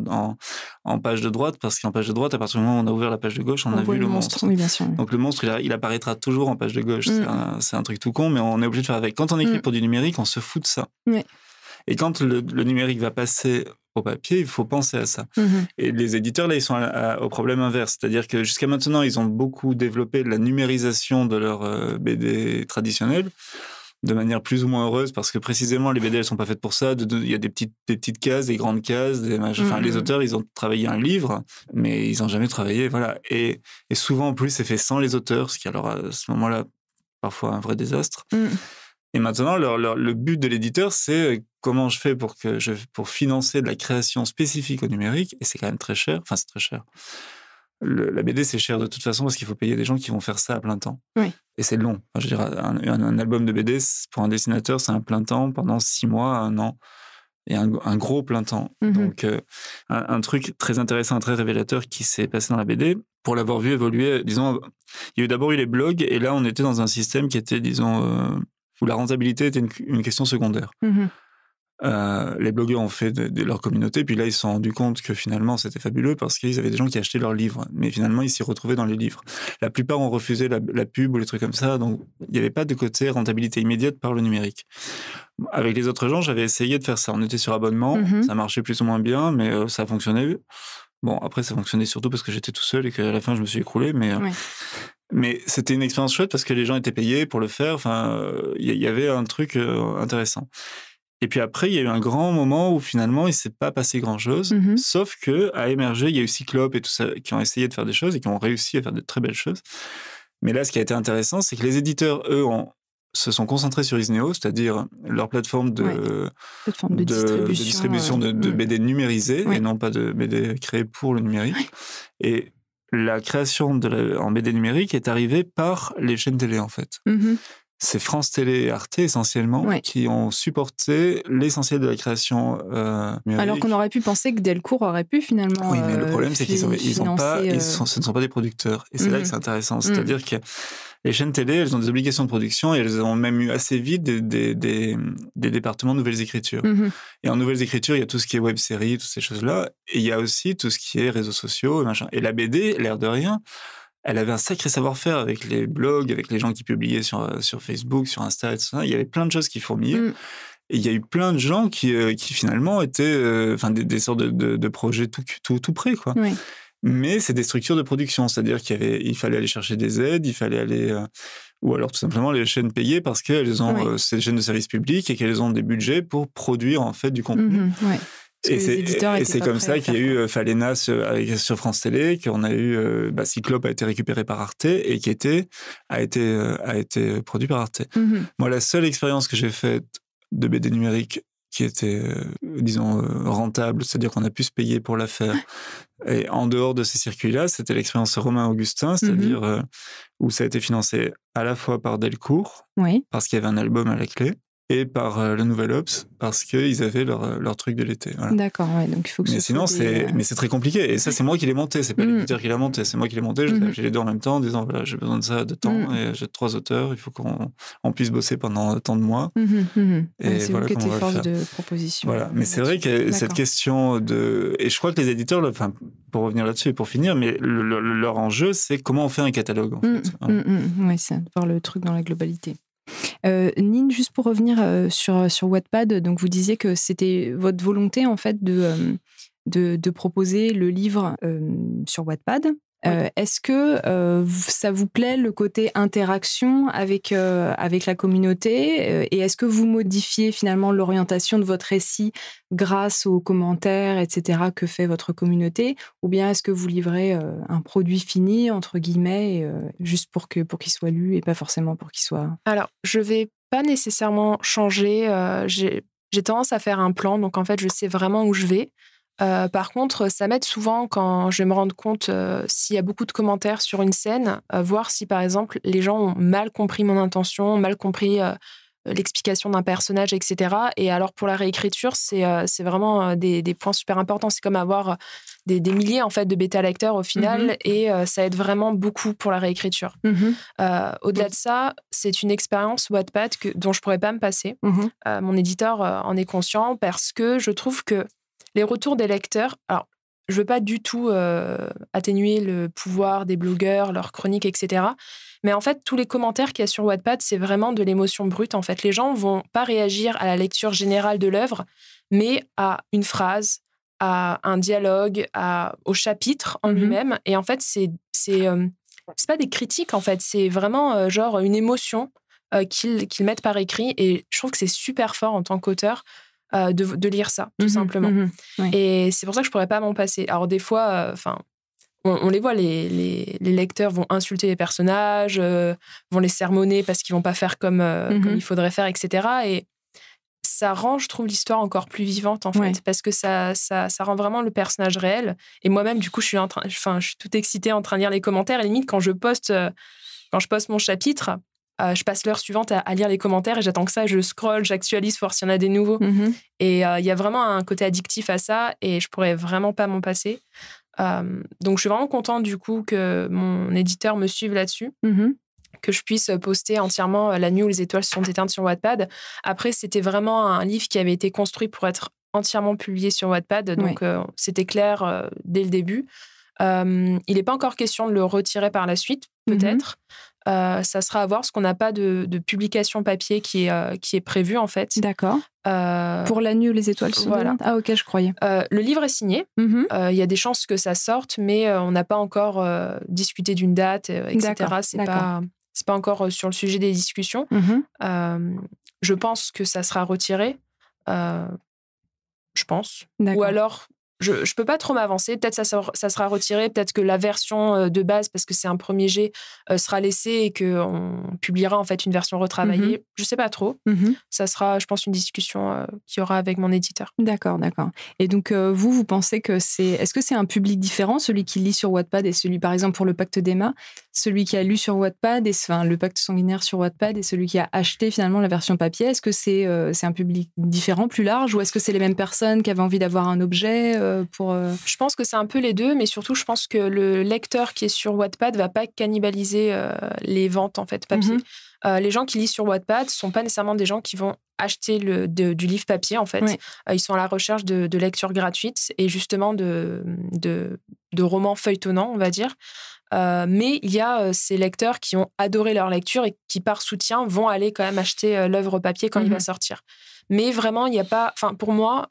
en page de droite, parce qu'en page de droite, à partir du moment où on a ouvert la page de gauche, on a vu le monstre. Oui, bien sûr. Donc, le monstre, il apparaîtra toujours en page de gauche. C'est un truc tout con, mais on est obligé de faire avec. Quand on écrit pour du numérique, on se fout de ça. Et quand le numérique va passer au papier, il faut penser à ça. Et les éditeurs, là, ils sont au problème inverse. C'est-à-dire que jusqu'à maintenant, ils ont beaucoup développé la numérisation de leurs BD traditionnelles, de manière plus ou moins heureuse, parce que précisément, les BD, elles sont pas faites pour ça. Il y a des petites cases, des grandes cases, les auteurs, ils ont travaillé un livre, mais ils n'ont jamais travaillé, voilà. Et souvent, en plus, c'est fait sans les auteurs, ce qui, alors, à ce moment-là, parfois un vrai désastre. Et maintenant, le but de l'éditeur, c'est comment je fais pour financer de la création spécifique au numérique, et c'est quand même très cher. Enfin, c'est très cher. la BD, c'est cher de toute façon parce qu'il faut payer des gens qui vont faire ça à plein temps. Oui. Et c'est long. Enfin, je veux dire, un album de BD, pour un dessinateur, c'est un plein temps pendant 6 mois, 1 an. Et un gros plein temps. Donc, un truc très intéressant, très révélateur qui s'est passé dans la BD, pour l'avoir vu évoluer, disons, il y a d'abord eu les blogs, et là, on était dans un système qui était, disons, où la rentabilité était une question secondaire. Les blogueurs ont fait de leur communauté, puis là, ils se sont rendus compte que finalement, c'était fabuleux parce qu'ils avaient des gens qui achetaient leurs livres. Mais finalement, ils s'y retrouvaient dans les livres. La plupart ont refusé la pub ou les trucs comme ça, donc il n'y avait pas de côté rentabilité immédiate par le numérique. Avec les autres gens, j'avais essayé de faire ça. On était sur abonnement, ça marchait plus ou moins bien, mais ça fonctionnait. Bon, après, ça fonctionnait surtout parce que j'étais tout seul et qu'à la fin, je me suis écroulé, mais c'était une expérience chouette parce que les gens étaient payés pour le faire. Enfin, il y avait un truc intéressant. Et puis après, il y a eu un grand moment où finalement, il ne s'est pas passé grand-chose, sauf qu'à émerger, il y a eu Cyclope et tout ça qui ont essayé de faire des choses et qui ont réussi à faire de très belles choses. Mais là, ce qui a été intéressant, c'est que les éditeurs, eux, se sont concentrés sur Isneo, c'est-à-dire leur plateforme de distribution de BD numérisée et non pas de BD créée pour le numérique. Et la création en BD numérique est arrivée par les chaînes télé, en fait. C'est France Télé et Arte, essentiellement, qui ont supporté l'essentiel de la création numérique. Alors qu'on aurait pu penser que Delcourt aurait pu, finalement, oui, mais le problème, c'est qu'ils ce ne sont pas des producteurs. Et c'est là que c'est intéressant. C'est-à-dire que les chaînes télé, elles ont des obligations de production et elles ont même eu assez vite des départements de nouvelles écritures. Et en nouvelles écritures, il y a tout ce qui est web-série, toutes ces choses-là. Et il y a aussi tout ce qui est réseaux sociaux, machin. Et la BD, l'air de rien, elle avait un sacré savoir-faire avec les blogs, avec les gens qui publiaient sur Facebook, sur Insta, etc. Il y avait plein de choses qui fourmillaient. Et il y a eu plein de gens qui finalement étaient des sortes de projets tout près, quoi. Mais c'est des structures de production, c'est-à-dire qu'il fallait aller chercher des aides, il fallait aller... ou alors tout simplement les chaînes payées parce qu'elles ont ces chaînes de services publics et qu'elles ont des budgets pour produire en fait du contenu. Et c'est comme ça qu'il y a eu Falena sur France Télé, qu'on a eu Cyclope a été récupéré par Arte et qui a été produit par Arte. Moi, la seule expérience que j'ai faite de BD numérique qui était, disons, rentable, c'est-à-dire qu'on a pu se payer pour la faire, et en dehors de ces circuits-là, c'était l'expérience Romain Augustin, c'est-à-dire où ça a été financé à la fois par Delcourt, parce qu'il y avait un album à la clé, et par le Nouvel Obs, parce qu'ils avaient leur truc de l'été. Voilà. D'accord, donc il faut que mais sinon, c'est très compliqué. Et ça, c'est moi qui l'ai monté. C'est pas l'éditeur qui l'a monté. C'est moi qui l'ai monté. J'ai les deux en même temps en disant, voilà, j'ai besoin de ça, de temps, et j'ai 3 auteurs. Il faut qu'on puisse bosser pendant tant de mois. Et c'est voilà vous qui êtes force de proposition. Voilà. Mais c'est vrai que cette question de... Et je crois que les éditeurs, pour revenir là-dessus et pour finir, mais leur enjeu, c'est comment on fait un catalogue, en fait. Oui, c'est voir le truc dans la globalité. Nine, juste pour revenir sur Wattpad, donc vous disiez que c'était votre volonté en fait de proposer le livre sur Wattpad. Est-ce que ça vous plaît le côté interaction avec la communauté et est-ce que vous modifiez finalement l'orientation de votre récit grâce aux commentaires, etc. que fait votre communauté, ou bien est-ce que vous livrez un produit fini entre guillemets juste pour qu'il soit lu et pas forcément pour qu'il soit... Alors, je vais pas nécessairement changer. J'ai tendance à faire un plan, donc en fait, je sais vraiment où je vais. Par contre, ça m'aide souvent quand je vais me rendre compte s'il y a beaucoup de commentaires sur une scène, voir si, par exemple, les gens ont mal compris mon intention, mal compris l'explication d'un personnage, etc. Et alors, pour la réécriture, c'est vraiment des points super importants. C'est comme avoir des milliers, en fait, de bêta-lecteurs au final, et ça aide vraiment beaucoup pour la réécriture. Au-delà de ça, c'est une expérience Wattpad dont je ne pourrais pas me passer. Mon éditeur en est conscient parce que je trouve que les retours des lecteurs, alors je ne veux pas du tout atténuer le pouvoir des blogueurs, leurs chroniques, etc. Mais en fait, tous les commentaires qu'il y a sur Wattpad, c'est vraiment de l'émotion brute. En fait, les gens ne vont pas réagir à la lecture générale de l'œuvre, mais à une phrase, à un dialogue, au chapitre en lui-même. Et en fait, c'est pas des critiques, en fait. C'est vraiment genre une émotion qu'ils mettent par écrit. Et je trouve que c'est super fort en tant qu'auteur de lire ça, tout simplement. Et c'est pour ça que je pourrais pas m'en passer. Alors des fois, on les voit, les lecteurs vont insulter les personnages, vont les sermonner parce qu'ils vont pas faire comme il faudrait faire, etc. Et ça rend, je trouve, l'histoire encore plus vivante, en fait, parce que ça rend vraiment le personnage réel. Et moi-même, du coup, je suis toute excitée en train de lire les commentaires. Et limite, quand je poste mon chapitre, je passe l'heure suivante à lire les commentaires et j'attends que ça. Je scrolle, j'actualise pour voir s'il y en a des nouveaux. Et il y a vraiment un côté addictif à ça et je pourrais vraiment pas m'en passer. Donc, je suis vraiment contente, du coup, que mon éditeur me suive là-dessus. Que je puisse poster entièrement La nuit où les étoiles se sont éteintes sur Wattpad. Après, c'était vraiment un livre qui avait été construit pour être entièrement publié sur Wattpad, donc c'était clair dès le début. Il n'est pas encore question de le retirer par la suite, peut-être. Ça sera à voir, parce qu'on n'a pas de publication papier qui est prévue, en fait. D'accord. Pour La nuit où les étoiles se sont éteintes. Ah, ok, je croyais. Le livre est signé. Il y a des chances que ça sorte, mais on n'a pas encore discuté d'une date, etc. C'est pas encore sur le sujet des discussions. Je pense que ça sera retiré. Je pense. Ou alors, je ne peux pas trop m'avancer. Peut-être ça sera retiré. Peut-être que la version de base, parce que c'est un premier jet, sera laissée et qu'on publiera en fait une version retravaillée. Je ne sais pas trop. Ça sera, je pense, une discussion qu'il y aura avec mon éditeur. D'accord. Et donc, vous pensez que est-ce que c'est un public différent, celui qui lit sur Wattpad et celui, par exemple, pour le Pacte d'Emma, celui qui a lu sur Wattpad, le Pacte sanguinaire sur Wattpad et celui qui a acheté finalement la version papier? Est-ce que c'est un public différent, plus large, ou est-ce que c'est les mêmes personnes qui avaient envie d'avoir un objet Je pense que c'est un peu les deux, mais surtout, je pense que le lecteur qui est sur Wattpad va pas cannibaliser les ventes en fait papier. Les gens qui lisent sur Wattpad sont pas nécessairement des gens qui vont acheter du livre papier en fait. Ils sont à la recherche de lectures gratuites et justement de romans feuilletonnants, on va dire. Mais il y a ces lecteurs qui ont adoré leur lecture et qui, par soutien, vont aller quand même acheter l'œuvre papier quand il va sortir. Mais vraiment, il n'y a pas... Enfin, pour moi,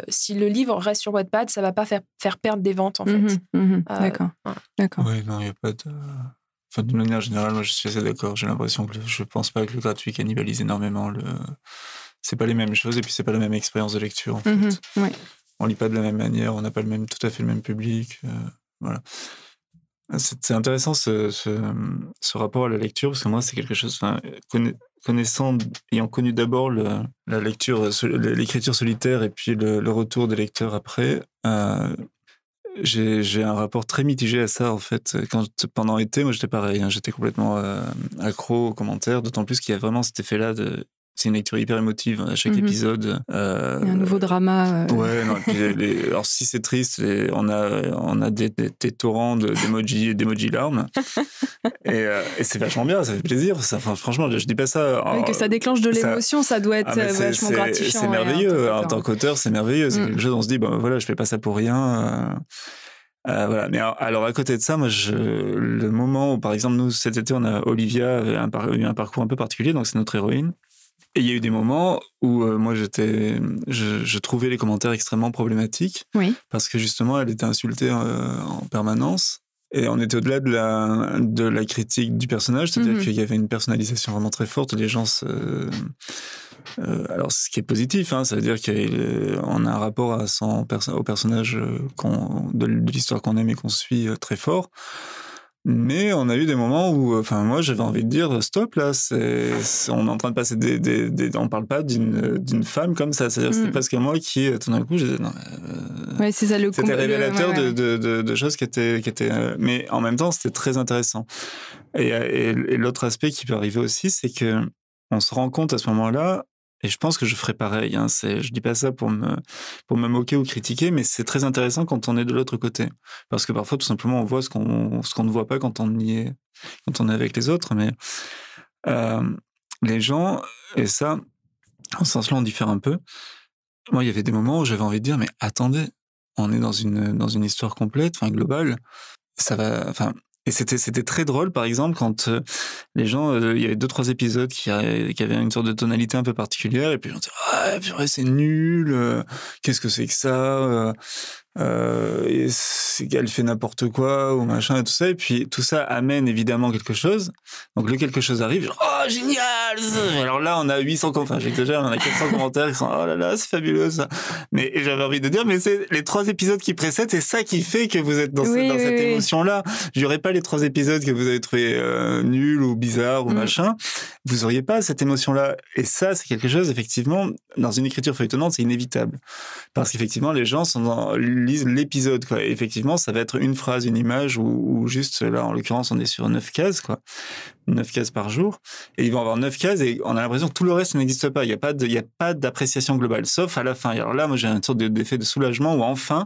si le livre reste sur Wattpad, ça ne va pas faire perdre des ventes, en fait. D'accord. Oui, non, il n'y a pas de... Enfin, d'une manière générale, moi, je suis assez d'accord. J'ai l'impression que je ne pense pas que le gratuit cannibalise énormément. C'est pas les mêmes choses et puis c'est pas la même expérience de lecture, en fait. On lit pas de la même manière, on n'a pas tout à fait le même public. Voilà. C'est intéressant ce rapport à la lecture, parce que moi, c'est quelque chose... ayant connu d'abord la lecture, l'écriture solitaire et puis le retour des lecteurs après, j'ai un rapport très mitigé à ça, en fait. Pendant l'été, moi, j'étais pareil, hein, j'étais complètement accro aux commentaires, d'autant plus qu'il y a vraiment cet effet-là c'est une lecture hyper émotive à chaque épisode. Il y a un nouveau drama. Ouais, non, alors si c'est triste, on a des torrents d'emoji larmes. et c'est vachement bien, ça fait plaisir. Enfin, franchement, je dis pas ça. Que ça déclenche de l'émotion, ça doit être vachement gratifiant. C'est merveilleux. En tant qu'auteur, c'est merveilleux. C'est quelque chose, on se dit, voilà, je fais pas ça pour rien. Voilà. Mais alors à côté de ça, moi, le moment où, par exemple, nous, cet été, Olivia avait eu un parcours un peu particulier, donc c'est notre héroïne. Et il y a eu des moments où moi, je trouvais les commentaires extrêmement problématiques, parce que justement, elle était insultée en permanence. Et on était au-delà de la critique du personnage, c'est-à-dire qu'il y avait une personnalisation vraiment très forte. Les gens alors, ce qui est positif, hein, ça veut dire qu'on a un rapport au personnage de l'histoire qu'on aime et qu'on suit très fort. Mais on a eu des moments où, moi, j'avais envie de dire stop, là, on est en train de passer on parle pas d'une femme comme ça. C'est-à-dire, c'était presque moi qui, tout d'un coup, je disais non. C'est ça, c'était révélateur de choses qui étaient. Mais en même temps, c'était très intéressant. Et l'autre aspect qui peut arriver aussi, c'est que on se rend compte à ce moment-là. Et je pense que je ferais pareil. Hein. Je dis pas ça pour me moquer ou critiquer, mais c'est très intéressant quand on est de l'autre côté, parce que parfois tout simplement on voit ce qu'on ne voit pas quand on est avec les autres. Mais les gens, et ça, en ce sens-là, on diffère un peu. Moi, il y avait des moments où j'avais envie de dire, mais attendez, on est dans une histoire complète, globale. Ça va, Et c'était très drôle, par exemple, quand les gens, il y avait 2-3 épisodes qui avaient une sorte de tonalité un peu particulière, et puis on disait, ah, purée, c'est nul, qu'est-ce que c'est que ça elle fait n'importe quoi ou machin et tout ça, et puis tout ça amène évidemment quelque chose. Donc le quelque chose arrive, genre, oh génial. Alors là on a 800 enfin j'exagère, on a 400 commentaires qui sont oh là là c'est fabuleux ça. Mais j'avais envie de dire mais c'est les 3 épisodes qui précèdent, c'est ça qui fait que vous êtes dans cette émotion là. Il y aurait pas les 3 épisodes que vous avez trouvé nuls ou bizarres ou machin, vous auriez pas cette émotion là. Et ça c'est quelque chose effectivement dans une écriture feuilletonnante c'est inévitable parce qu'effectivement les gens lisent l'épisode quoi. Et effectivement ça va être une phrase, une image ou juste là en l'occurrence on est sur 9 cases quoi. 9 cases par jour, et ils vont avoir 9 cases et on a l'impression que tout le reste n'existe pas. Il y a pas d'appréciation globale, sauf à la fin. Et alors là, moi, j'ai une sorte d'effet de soulagement où enfin,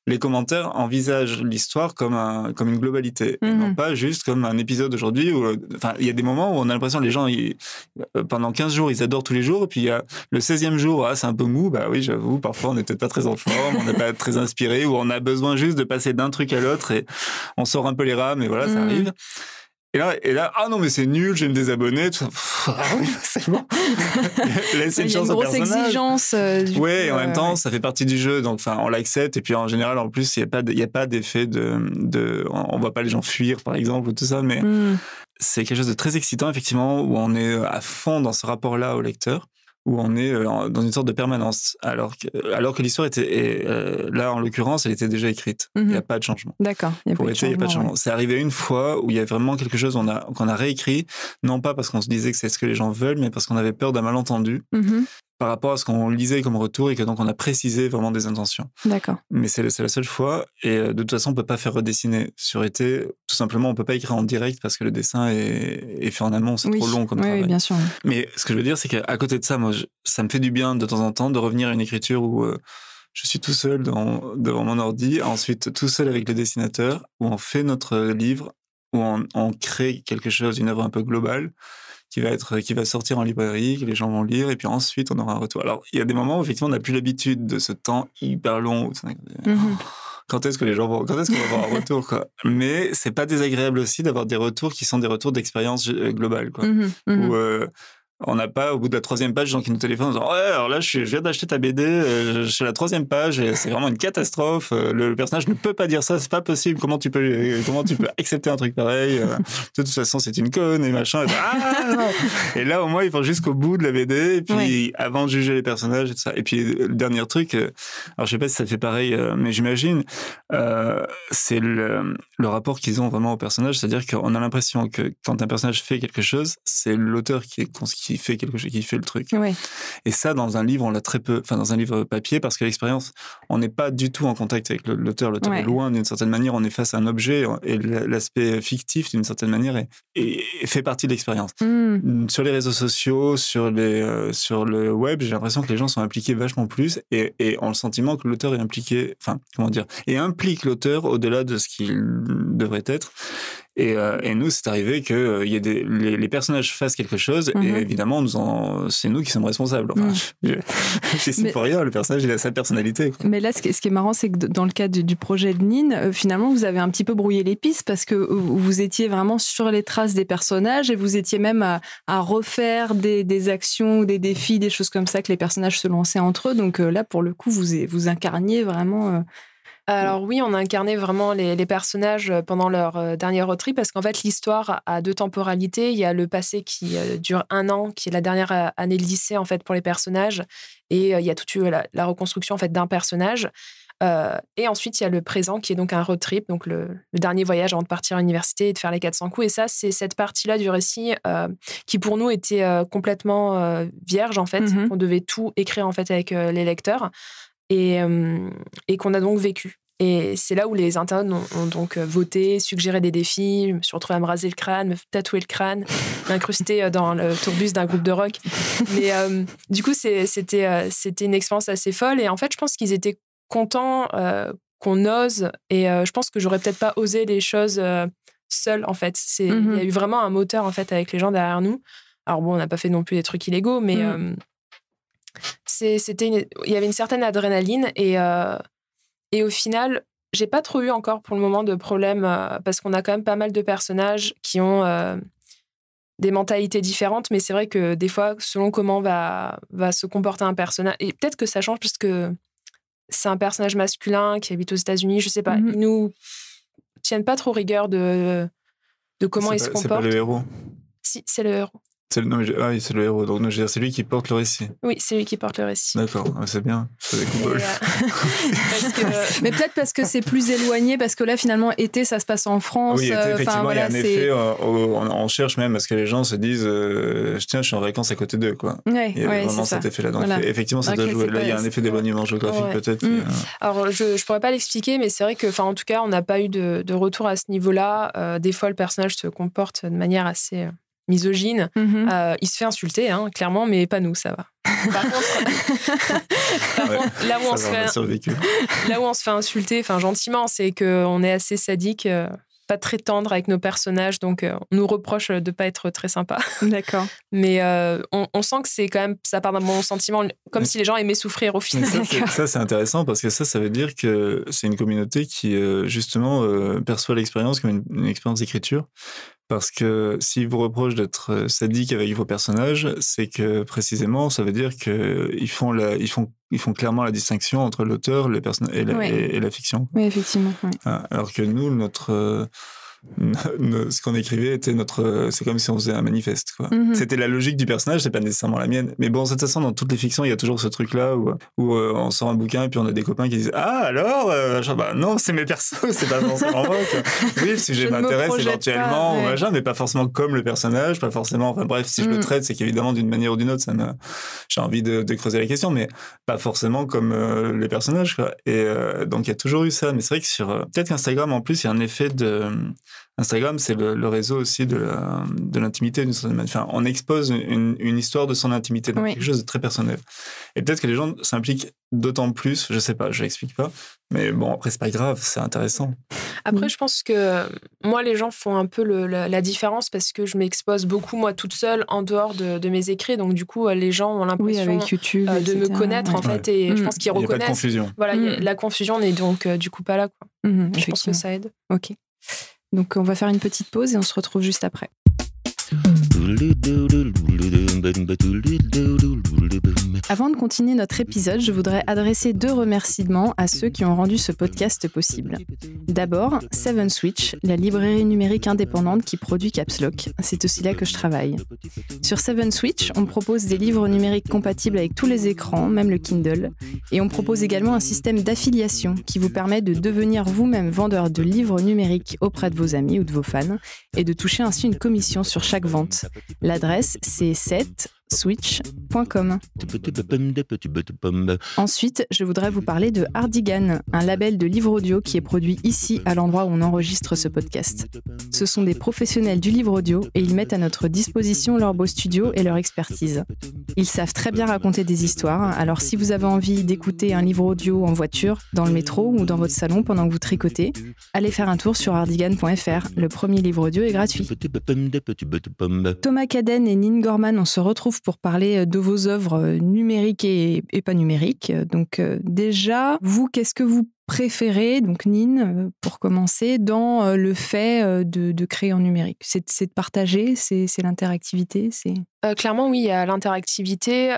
les commentaires envisagent l'histoire comme une globalité, et non pas juste comme un épisode aujourd'hui où, enfin, il y a des moments où on a l'impression que les gens, pendant 15 jours, ils adorent tous les jours, et puis il y a le 16e jour, c'est un peu mou, bah oui, j'avoue, parfois on n'est peut-être pas très en forme, on n'est pas très inspiré, ou on a besoin juste de passer d'un truc à l'autre et on sort un peu les rames, et voilà, ça arrive. Et là, ah non, mais c'est nul, je vais me désabonner. Ah oui, c'est bon. Laissez une chance au personnage. Il y a une grosse exigence. Oui, et en même temps, ça fait partie du jeu. Donc, on l'accepte. Et puis, en général, en plus, il n'y a pas d'effet on voit pas les gens fuir, par exemple, ou tout ça. Mais c'est quelque chose de très excitant, effectivement, où on est à fond dans ce rapport-là au lecteur, où on est dans une sorte de permanence, alors que l'histoire était, là en l'occurrence, elle était déjà écrite. Il n'y a pas de changement. D'accord. Il n'y a pas de changement. Ouais. C'est arrivé une fois où il y a vraiment quelque chose qu'on a réécrit, non pas parce qu'on se disait que c'est ce que les gens veulent, mais parce qu'on avait peur d'un malentendu par rapport à ce qu'on lisait comme retour, et que donc on a précisé vraiment des intentions. D'accord. Mais c'est la seule fois, et de toute façon on peut pas faire redessiner sur été. Tout simplement on peut pas écrire en direct parce que le dessin est fait en amont, c'est trop long comme travail. Oui, bien sûr. Mais ce que je veux dire, c'est qu'à côté de ça, moi, ça me fait du bien de temps en temps de revenir à une écriture où je suis tout seul devant mon ordi, ensuite tout seul avec le dessinateur, où on fait notre livre, où on crée quelque chose, une œuvre un peu globale, qui va sortir en librairie, que les gens vont lire, et puis ensuite on aura un retour. Alors il y a des moments où effectivement on n'a plus l'habitude de ce temps hyper long. Quand est-ce qu'on va avoir un retour quoi. Mais c'est pas désagréable aussi d'avoir des retours qui sont des retours d'expérience globale quoi. Où on n'a pas, au bout de la 3e page, des gens qui nous téléphonent en disant « Ouais, alors là, je viens d'acheter ta BD, je suis à la 3e page, et c'est vraiment une catastrophe. Le personnage ne peut pas dire ça, c'est pas possible. Comment tu peux accepter un truc pareil de toute façon, c'est une conne, et machin. » Et là, au moins, ils vont jusqu'au bout de la BD, et puis avant de juger les personnages et tout ça. Et puis, le dernier truc, alors je sais pas si ça fait pareil, mais j'imagine, c'est le rapport qu'ils ont vraiment au personnage. C'est-à-dire qu'on a l'impression que quand un personnage fait quelque chose, c'est l'auteur qui fait quelque chose, qui fait le truc. Ouais. Et ça, dans un livre, on l'a très peu, enfin, dans un livre papier, parce que l'expérience, on n'est pas du tout en contact avec l'auteur. L'auteur est loin, d'une certaine manière, on est face à un objet, et l'aspect fictif, d'une certaine manière, et fait partie de l'expérience. Sur les réseaux sociaux, sur le web, j'ai l'impression que les gens sont impliqués vachement plus, et ont le sentiment que l'auteur est impliqué, enfin, comment dire, et implique l'auteur au-delà de ce qu'il devrait être. Et nous, c'est arrivé que les personnages fassent quelque chose, et évidemment, c'est nous qui sommes responsables. Enfin, je suis pour rien, le personnage, il a sa personnalité. Quoi. Mais là, ce qui est marrant, c'est que dans le cadre du projet de Nin, finalement, vous avez un petit peu brouillé les pistes, parce que vous étiez vraiment sur les traces des personnages, et vous étiez même à refaire des actions, des défis, des choses comme ça que les personnages se lançaient entre eux. Donc là, pour le coup, vous incarniez vraiment... Alors oui, on a incarné vraiment les personnages pendant leur dernier road trip, parce qu'en fait, l'histoire a 2 temporalités. Il y a le passé qui dure 1 an, qui est la dernière année de lycée en fait pour les personnages, et il y a toute la reconstruction en fait d'un personnage. Et ensuite, il y a le présent qui est donc un road trip, donc le dernier voyage avant de partir à l'université et de faire les 400 coups. Et ça, c'est cette partie-là du récit qui pour nous était complètement vierge en fait. On devait tout écrire en fait avec les lecteurs. Et qu'on a donc vécu. Et c'est là où les internautes ont donc voté, suggéré des défis. Je me suis retrouvée à me raser le crâne, me tatouer le crâne, m'incruster dans le tourbus d'un groupe de rock. Mais du coup, c'était une expérience assez folle. Et en fait, je pense qu'ils étaient contents qu'on ose. Et je pense que j'aurais peut-être pas osé les choses seule, en fait. Il y a eu vraiment un moteur, en fait, avec les gens derrière nous. Alors bon, on n'a pas fait non plus des trucs illégaux, mais... il y avait une certaine adrénaline, et au final j'ai pas trop eu encore pour le moment de problème, parce qu'on a quand même pas mal de personnages qui ont des mentalités différentes, mais c'est vrai que des fois selon comment va se comporter un personnage, et peut-être que ça change parce que c'est un personnage masculin qui habite aux États-Unis, je sais pas. Ils nous tiennent pas trop rigueur de comment il se comporte. C'est pas le héros. Si, c'est le héros. C'est le héros. Donc, je veux dire, c'est lui qui porte le récit. Oui, c'est lui qui porte le récit. D'accord, c'est bien. Mais peut-être parce que c'est plus éloigné, parce que là, finalement, été, ça se passe en France. Oui, effectivement, il y a un effet. On cherche même à ce que les gens se disent tiens, je suis en vacances à côté d'eux, quoi. Il y a vraiment cet effet-là. Donc, effectivement, ça doit jouer. Là, il y a un effet d'éloignement géographique, peut-être. Alors, je pourrais pas l'expliquer, mais c'est vrai que, en tout cas, on n'a pas eu de retour à ce niveau-là. Des fois, le personnage se comporte de manière assez misogyne. Il se fait insulter, clairement, mais pas nous, ça va. Par contre, là où on se fait insulter, gentiment, c'est qu'on est assez sadique, pas très tendre avec nos personnages, donc on nous reproche de pas être très sympa. D'accord. Mais on sent que c'est quand même, ça part d'un bon sentiment, comme si les gens aimaient souffrir au final. Ça, c'est intéressant parce que ça veut dire que c'est une communauté qui, justement, perçoit l'expérience comme une expérience d'écriture. Parce que s'ils vous reprochent d'être sadique avec vos personnages, c'est que précisément, ça veut dire qu'ils font clairement la distinction entre l'auteur et la fiction. Oui, effectivement. Oui. Alors que nous, ce qu'on écrivait était c'est comme si on faisait un manifeste, quoi. C'était la logique du personnage, c'est pas nécessairement la mienne. Mais bon, de toute façon, dans toutes les fictions, il y a toujours ce truc-là où on sort un bouquin et puis on a des copains qui disent alors non, c'est mes persos, c'est pas forcément moi, quoi. Oui, le sujet m'intéresse éventuellement, mais pas forcément comme le personnage, pas forcément. Enfin bref, si je le traite, c'est qu'évidemment d'une manière ou d'une autre, j'ai envie de creuser la question, mais pas forcément comme les personnages, quoi. Et donc il y a toujours eu ça. Mais c'est vrai que peut-être qu'Instagram, en plus, il y a un effet Instagram, c'est le réseau aussi de l'intimité d'une certaine manière. Enfin, on expose une histoire de son intimité, donc quelque chose de très personnel. Et peut-être que les gens s'impliquent d'autant plus, je sais pas, je l'explique pas, mais bon, après c'est pas grave, c'est intéressant. Après, je pense que moi, les gens font un peu la différence parce que je m'expose beaucoup moi toute seule en dehors de mes écrits, donc du coup, les gens ont l'impression avec YouTube, de me connaître en fait, et je pense qu'ils reconnaissent. Il y a pas de confusion. Voilà, la confusion n'est donc du coup pas là, quoi. Je pense que ça aide. Ok. Donc, on va faire une petite pause et on se retrouve juste après. Avant de continuer notre épisode, je voudrais adresser 2 remerciements à ceux qui ont rendu ce podcast possible. D'abord, 7Switch, la librairie numérique indépendante qui produit Caps Lock. C'est aussi là que je travaille. Sur 7Switch, on propose des livres numériques compatibles avec tous les écrans, même le Kindle. Et on propose également un système d'affiliation qui vous permet de devenir vous-même vendeur de livres numériques auprès de vos amis ou de vos fans et de toucher ainsi une commission sur chaque vente. L'adresse, c'est 7switch.com. Ensuite, je voudrais vous parler de Hardigan, un label de livres audio qui est produit ici, à l'endroit où on enregistre ce podcast. Ce sont des professionnels du livre audio et ils mettent à notre disposition leur beau studio et leur expertise. Ils savent très bien raconter des histoires, alors si vous avez envie d'écouter un livre audio en voiture, dans le métro ou dans votre salon pendant que vous tricotez, allez faire un tour sur hardigan.fr. Le premier livre audio est gratuit. Thomas Caden et Nin Gorman, on se retrouve pour parler de vos œuvres numériques et pas numériques. Donc déjà, vous, qu'est-ce que vous préférez, donc Nin, pour commencer, dans le fait de créer en numérique? C'est de partager, c'est l'interactivité, Clairement, oui, il y a l'interactivité,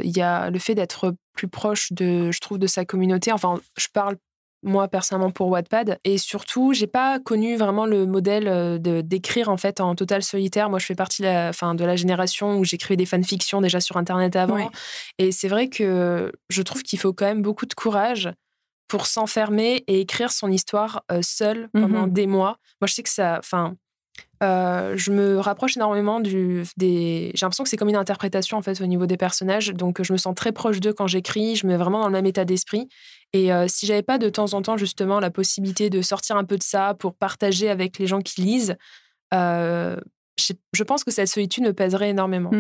il y a le fait d'être plus proche, je trouve, de sa communauté. Enfin, je parle moi personnellement pour Wattpad, et surtout j'ai pas connu vraiment le modèle d'écrire en fait en total solitaire. Moi je fais partie de la génération où j'écrivais des fanfictions déjà sur internet avant, et c'est vrai que je trouve qu'il faut quand même beaucoup de courage pour s'enfermer et écrire son histoire seule pendant des mois. Moi je sais que ça, je me rapproche énormément j'ai l'impression que c'est comme une interprétation en fait au niveau des personnages, donc je me sens très proche d'eux quand j'écris, je me mets vraiment dans le même état d'esprit, et si j'avais pas de temps en temps justement la possibilité de sortir un peu de ça pour partager avec les gens qui lisent, je pense que cette solitude me pèserait énormément.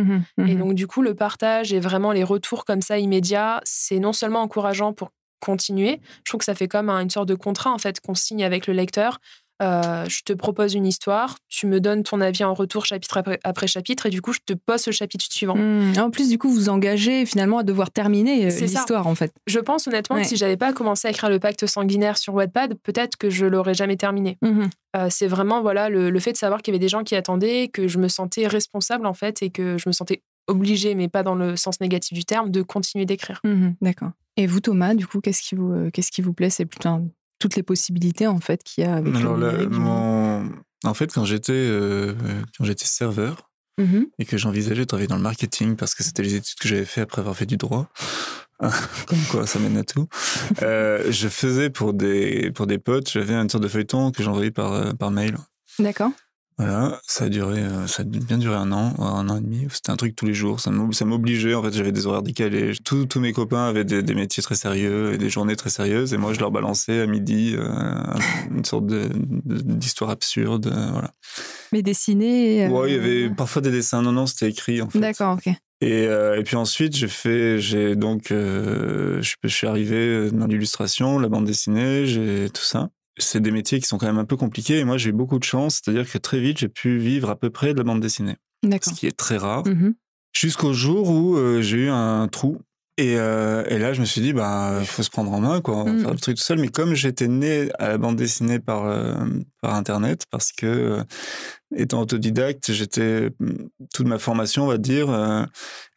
Et donc du coup le partage et vraiment les retours comme ça immédiats, c'est non seulement encourageant pour continuer, je trouve que ça fait comme une sorte de contrat en fait qu'on signe avec le lecteur. Je te propose une histoire, tu me donnes ton avis en retour chapitre après chapitre, et du coup je te pose le chapitre suivant. En plus du coup vous engagez finalement à devoir terminer l'histoire en fait. Je pense honnêtement que si j'avais pas commencé à écrire le Pacte sanguinaire sur Wattpad, peut-être que je l'aurais jamais terminé. C'est vraiment le fait de savoir qu'il y avait des gens qui attendaient, que je me sentais responsable en fait, et que je me sentais obligée, mais pas dans le sens négatif du terme, de continuer d'écrire. D'accord. Et vous, Thomas, du coup, qu'est-ce qui vous plaît? C'est plutôt toutes les possibilités, en fait, qu'il y a avec le numérique. En fait, quand j'étais serveur et que j'envisageais de travailler dans le marketing, parce que c'était les études que j'avais fait après avoir fait du droit, comme quoi ça mène à tout, je faisais pour des potes, j'avais une sorte de feuilleton que j'envoyais par mail. D'accord. Voilà, ça a bien duré 1 an et demi. C'était un truc tous les jours. Ça m'obligeait, en fait, j'avais des horaires décalés. Tous mes copains avaient des métiers très sérieux et des journées très sérieuses. Et moi, je leur balançais à midi une sorte d'histoire absurde. Voilà. Mais dessiné. Ouais, il y avait parfois des dessins. Non, c'était écrit, en fait. D'accord, ok. Et puis ensuite, je suis arrivé dans l'illustration, la bande dessinée, j'ai tout ça. C'est des métiers qui sont quand même un peu compliqués et moi j'ai eu beaucoup de chance, c'est-à-dire que très vite j'ai pu vivre à peu près de la bande dessinée. D'accord. Ce qui est très rare. Jusqu'au jour où j'ai eu un trou et là je me suis dit il faut se prendre en main quoi, on va faire le truc tout seul. Mais comme j'étais né à la bande dessinée par internet, parce que étant autodidacte, toute ma formation on va dire,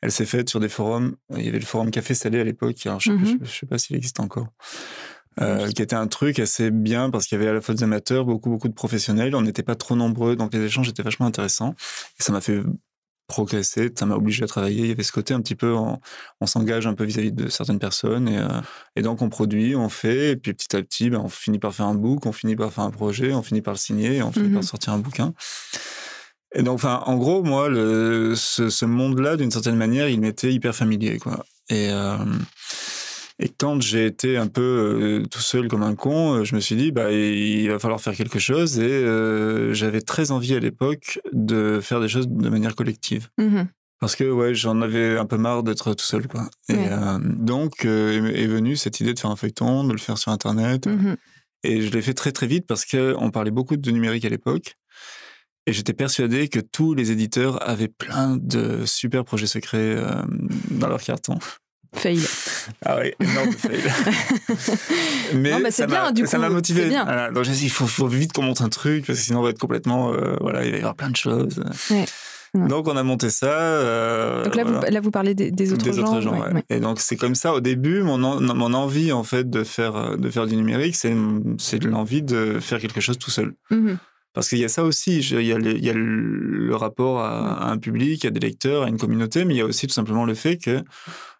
elle s'est faite sur des forums. Il y avait le forum Café Salé à l'époque, alors je sais pas s'il existe encore. Qui était un truc assez bien parce qu'il y avait à la fois des amateurs, beaucoup de professionnels. On n'était pas trop nombreux, donc les échanges étaient vachement intéressants. Et ça m'a fait progresser, ça m'a obligé à travailler. Il y avait ce côté un petit peu, on s'engage un peu vis-à-vis de certaines personnes et donc on produit, on fait, et puis petit à petit, on finit par faire un book, on finit par faire un projet, on finit par le signer, et on finit par sortir un bouquin. Et donc, en gros, moi, ce monde-là, d'une certaine manière, il m'était hyper familier, quoi. Et quand j'ai été un peu tout seul comme un con, je me suis dit, il va falloir faire quelque chose. Et j'avais très envie à l'époque de faire des choses de manière collective. Parce que j'en avais un peu marre d'être tout seul, quoi. Et donc est venue cette idée de faire un feuilleton, de le faire sur Internet. Et je l'ai fait très très vite parce qu'on parlait beaucoup de numérique à l'époque. Et j'étais persuadé que tous les éditeurs avaient plein de super projets secrets dans leur carton. Fail. Ah oui, énorme fail. Mais non, c'est bien, du coup. Ça m'a motivé. Bien. Voilà, donc j'ai dit, il faut vite qu'on monte un truc, parce que sinon on va être complètement... il va y avoir plein de choses. Ouais. Donc on a monté ça. Donc là, vous parlez des autres gens. Autres gens, ouais. Et donc c'est comme ça, au début, mon envie en fait de faire du numérique, c'est l'envie de faire quelque chose tout seul. Parce qu'il y a ça aussi, il y a le rapport à un public, à des lecteurs, à une communauté, mais il y a aussi tout simplement le fait que,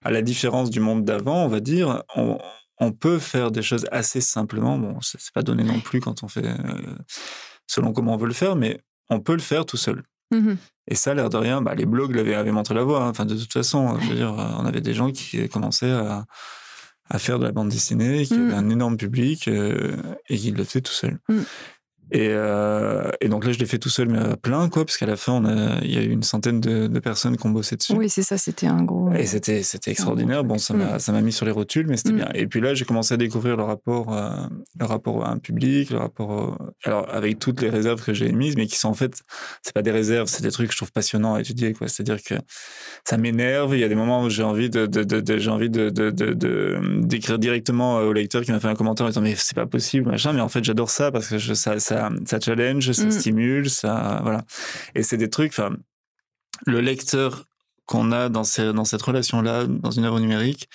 à la différence du monde d'avant, on va dire, on peut faire des choses assez simplement. Bon, c'est pas donné non plus quand on fait selon comment on veut le faire, mais on peut le faire tout seul. Et ça, l'air de rien, les blogs avaient montré la voie. Hein. Enfin, de toute façon, je veux dire, on avait des gens qui commençaient à faire de la bande dessinée, qui avaient un énorme public et qui le faisaient tout seul. Et donc là, je l'ai fait tout seul, mais à plein, quoi, parce qu'à la fin, il y a eu une centaine de personnes qui ont bossé dessus. Oui, c'est ça, c'était un gros... Et c'était extraordinaire. Bon, ça m'a mis sur les rotules, mais c'était bien. Et puis là, j'ai commencé à découvrir le rapport à un public, alors, avec toutes les réserves que j'ai émises, mais qui sont en fait, c'est pas des réserves, c'est des trucs que je trouve passionnants à étudier, quoi. C'est-à-dire que ça m'énerve. Il y a des moments où j'ai envie d'écrire directement au lecteur qui m'a fait un commentaire en disant, mais c'est pas possible, machin. Mais en fait, j'adore ça parce que ça challenge, ça stimule, ça, voilà. Et c'est des trucs, le lecteur qu'on a dans cette relation-là, dans une œuvre numérique,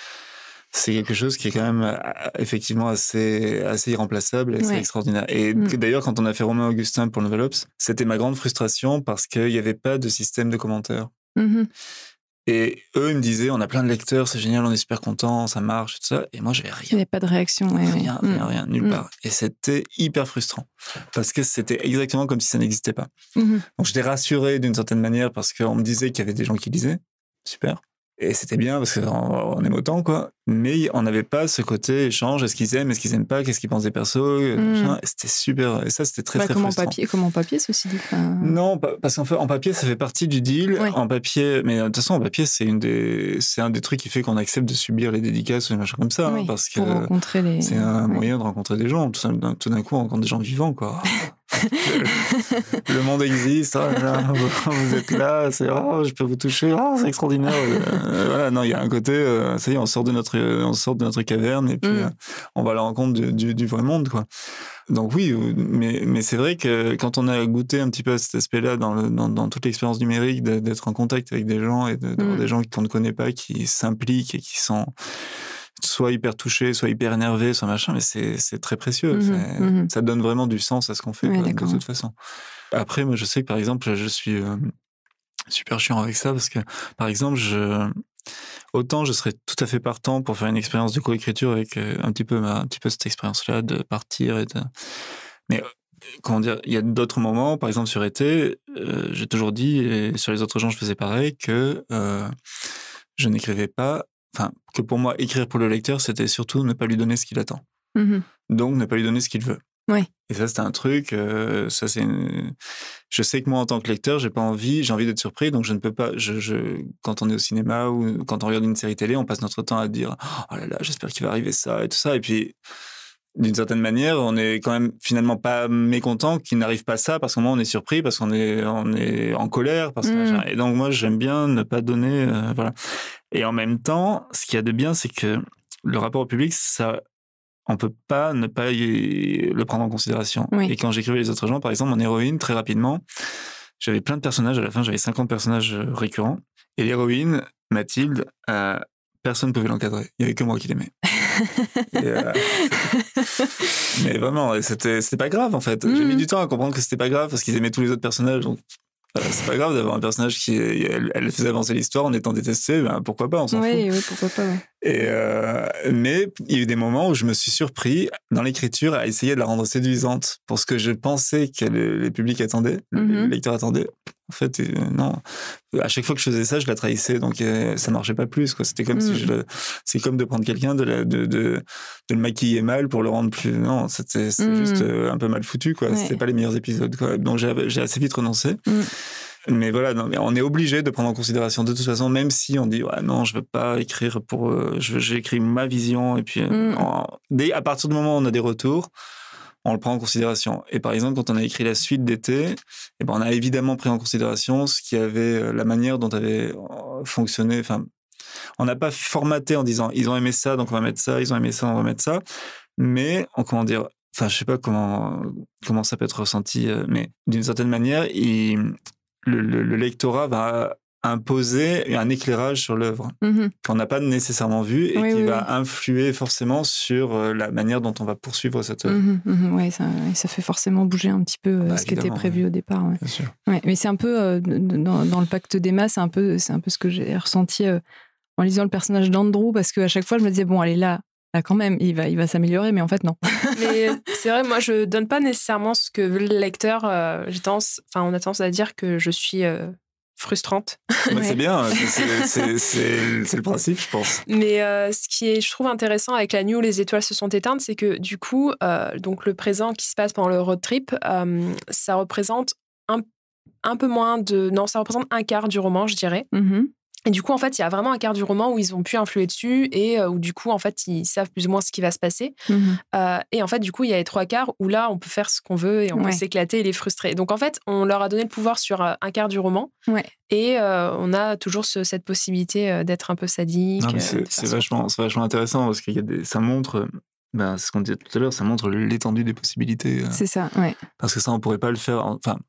c'est quelque chose qui est quand même effectivement assez irremplaçable et assez extraordinaire. Et d'ailleurs, quand on a fait Romain Augustin pour Nouvelle Obs, c'était ma grande frustration parce qu'il n'y avait pas de système de commentaires. Et eux, ils me disaient, on a plein de lecteurs, c'est génial, on est super contents, ça marche, et tout ça. Et moi, j'avais rien. Il n'y avait pas de réaction. Rien, nulle part. Et c'était hyper frustrant. Parce que c'était exactement comme si ça n'existait pas. Donc, j'étais rassuré d'une certaine manière parce qu'on me disait qu'il y avait des gens qui lisaient. Super. Et c'était bien parce qu'on aime autant, quoi. Mais on n'avait pas ce côté échange. Est-ce qu'ils aiment, est-ce qu'ils n'aiment pas, qu'est-ce qu'ils pensent des persos, machin. Et c'était super. Et ça, c'était très, très frustrant. Comment en papier, ceci dit. Non, parce qu'en fait, en papier, ça fait partie du deal. Ouais. En papier, mais de toute façon, en papier, c'est un des trucs qui fait qu'on accepte de subir les dédicaces ou des machins comme ça. Oui, parce que c'est un moyen de rencontrer des gens. Tout d'un coup, on rencontre des gens vivants, quoi. Le monde existe, vous êtes là, je peux vous toucher, c'est extraordinaire. Voilà, non, il y a un côté, ça y est, on sort de notre caverne et puis on va à la rencontre du vrai monde, quoi. Donc oui, mais c'est vrai que quand on a goûté un petit peu à cet aspect-là dans toute l'expérience numérique, d'être en contact avec des gens et d'avoir des gens qu'on ne connaît pas, qui s'impliquent et qui sont soit hyper touché, soit hyper énervé, soit machin, mais c'est très précieux. Ça donne vraiment du sens à ce qu'on fait, de toute façon. Après, moi, je sais que, par exemple, je suis super chiant avec ça, parce que, par exemple, autant je serais tout à fait partant pour faire une expérience de coécriture avec un petit peu cette expérience-là de partir mais comment dire, il y a d'autres moments, par exemple sur été, j'ai toujours dit, et sur les autres gens je faisais pareil, que je n'écrivais pas, que pour moi écrire pour le lecteur, c'était surtout ne pas lui donner ce qu'il attend. Donc ne pas lui donner ce qu'il veut. Ouais. Et ça, c'est un truc, je sais que moi, en tant que lecteur, j'ai envie d'être surpris, donc je ne peux pas, quand on est au cinéma ou quand on regarde une série télé, on passe notre temps à dire « Oh là là, j'espère qu'il va arriver ça » et tout ça. Et puis, d'une certaine manière, on est quand même finalement pas mécontent qu'il n'arrive pas ça, parce qu'au moment on est surpris, parce qu'on est en colère. Et donc, moi, j'aime bien ne pas donner... voilà. Et en même temps, ce qu'il y a de bien, c'est que le rapport au public, ça... on peut pas ne pas le prendre en considération. Oui. Et quand j'écrivais Les Autres gens, par exemple, mon héroïne, très rapidement, j'avais plein de personnages. À la fin, j'avais 50 personnages récurrents. Et l'héroïne, Mathilde, personne ne pouvait l'encadrer. Il n'y avait que moi qui l'aimais. Mais vraiment, c'était pas grave, en fait. J'ai mis du temps à comprendre que c'était pas grave, parce qu'ils aimaient tous les autres personnages. Donc, c'est pas grave d'avoir un personnage qui elle faisait avancer l'histoire en étant détestée, pourquoi pas, on s'en fout. Oui, pourquoi pas. Ouais. Mais il y a eu des moments où je me suis surpris dans l'écriture à essayer de la rendre séduisante pour ce que je pensais que le public attendait, le lecteur attendait. En fait, non. À chaque fois que je faisais ça, je la trahissais, donc ça marchait pas plus, quoi. C'était comme si c'est comme de prendre quelqu'un, de le maquiller mal pour le rendre plus. Non, c'est juste un peu mal foutu, quoi. Ouais. C'était pas les meilleurs épisodes, quoi. Donc j'ai assez vite renoncé. Mais voilà, non, mais on est obligé de prendre en considération de toute façon, même si on dit ouais, non, je veux pas écrire pour, j'écris ma vision, et puis à partir du moment où on a des retours, on le prend en considération. Et par exemple, quand on a écrit la suite d'été, on a évidemment pris en considération ce qui avait, la manière dont avait fonctionné. Enfin, on n'a pas formaté en disant ils ont aimé ça, donc on va mettre ça, ils ont aimé ça, on va mettre ça. Mais comment dire, enfin, je sais pas comment ça peut être ressenti, mais d'une certaine manière, le lectorat va imposer un éclairage sur l'œuvre qu'on n'a pas nécessairement vu et qui va influer forcément sur la manière dont on va poursuivre cette œuvre. Oui, ça fait forcément bouger un petit peu ce qui était prévu au départ. Ouais. Bien sûr. Ouais, mais c'est un peu, dans le Pacte d'Emma, c'est un peu ce que j'ai ressenti en lisant le personnage d'Andrew, parce qu'à chaque fois, je me disais, bon, allez, là quand même, il va s'améliorer, mais en fait, non. Mais c'est vrai, moi, je donne pas nécessairement ce que veut le lecteur. On a tendance à dire que je suis frustrante. C'est bien, c'est le principe, je pense. Mais ce qui est, je trouve, intéressant avec la nuit où les étoiles se sont éteintes, c'est que du coup, donc le présent qui se passe pendant le road trip, ça représente un peu moins ça représente un quart du roman, je dirais. Et du coup, en fait, il y a vraiment un quart du roman où ils ont pu influer dessus et où, du coup, en fait, ils savent plus ou moins ce qui va se passer. Et en fait, du coup, il y a les 3 quarts où là, on peut faire ce qu'on veut et on peut s'éclater et les frustrer. Donc, en fait, on leur a donné le pouvoir sur un quart du roman. Et on a toujours cette possibilité d'être un peu sadique. Non, mais c'est vachement intéressant parce que ça montre... c'est ce qu'on disait tout à l'heure, ça montre l'étendue des possibilités. C'est ça, ouais. Parce que ça, on ne pourrait pas le faire... Enfin,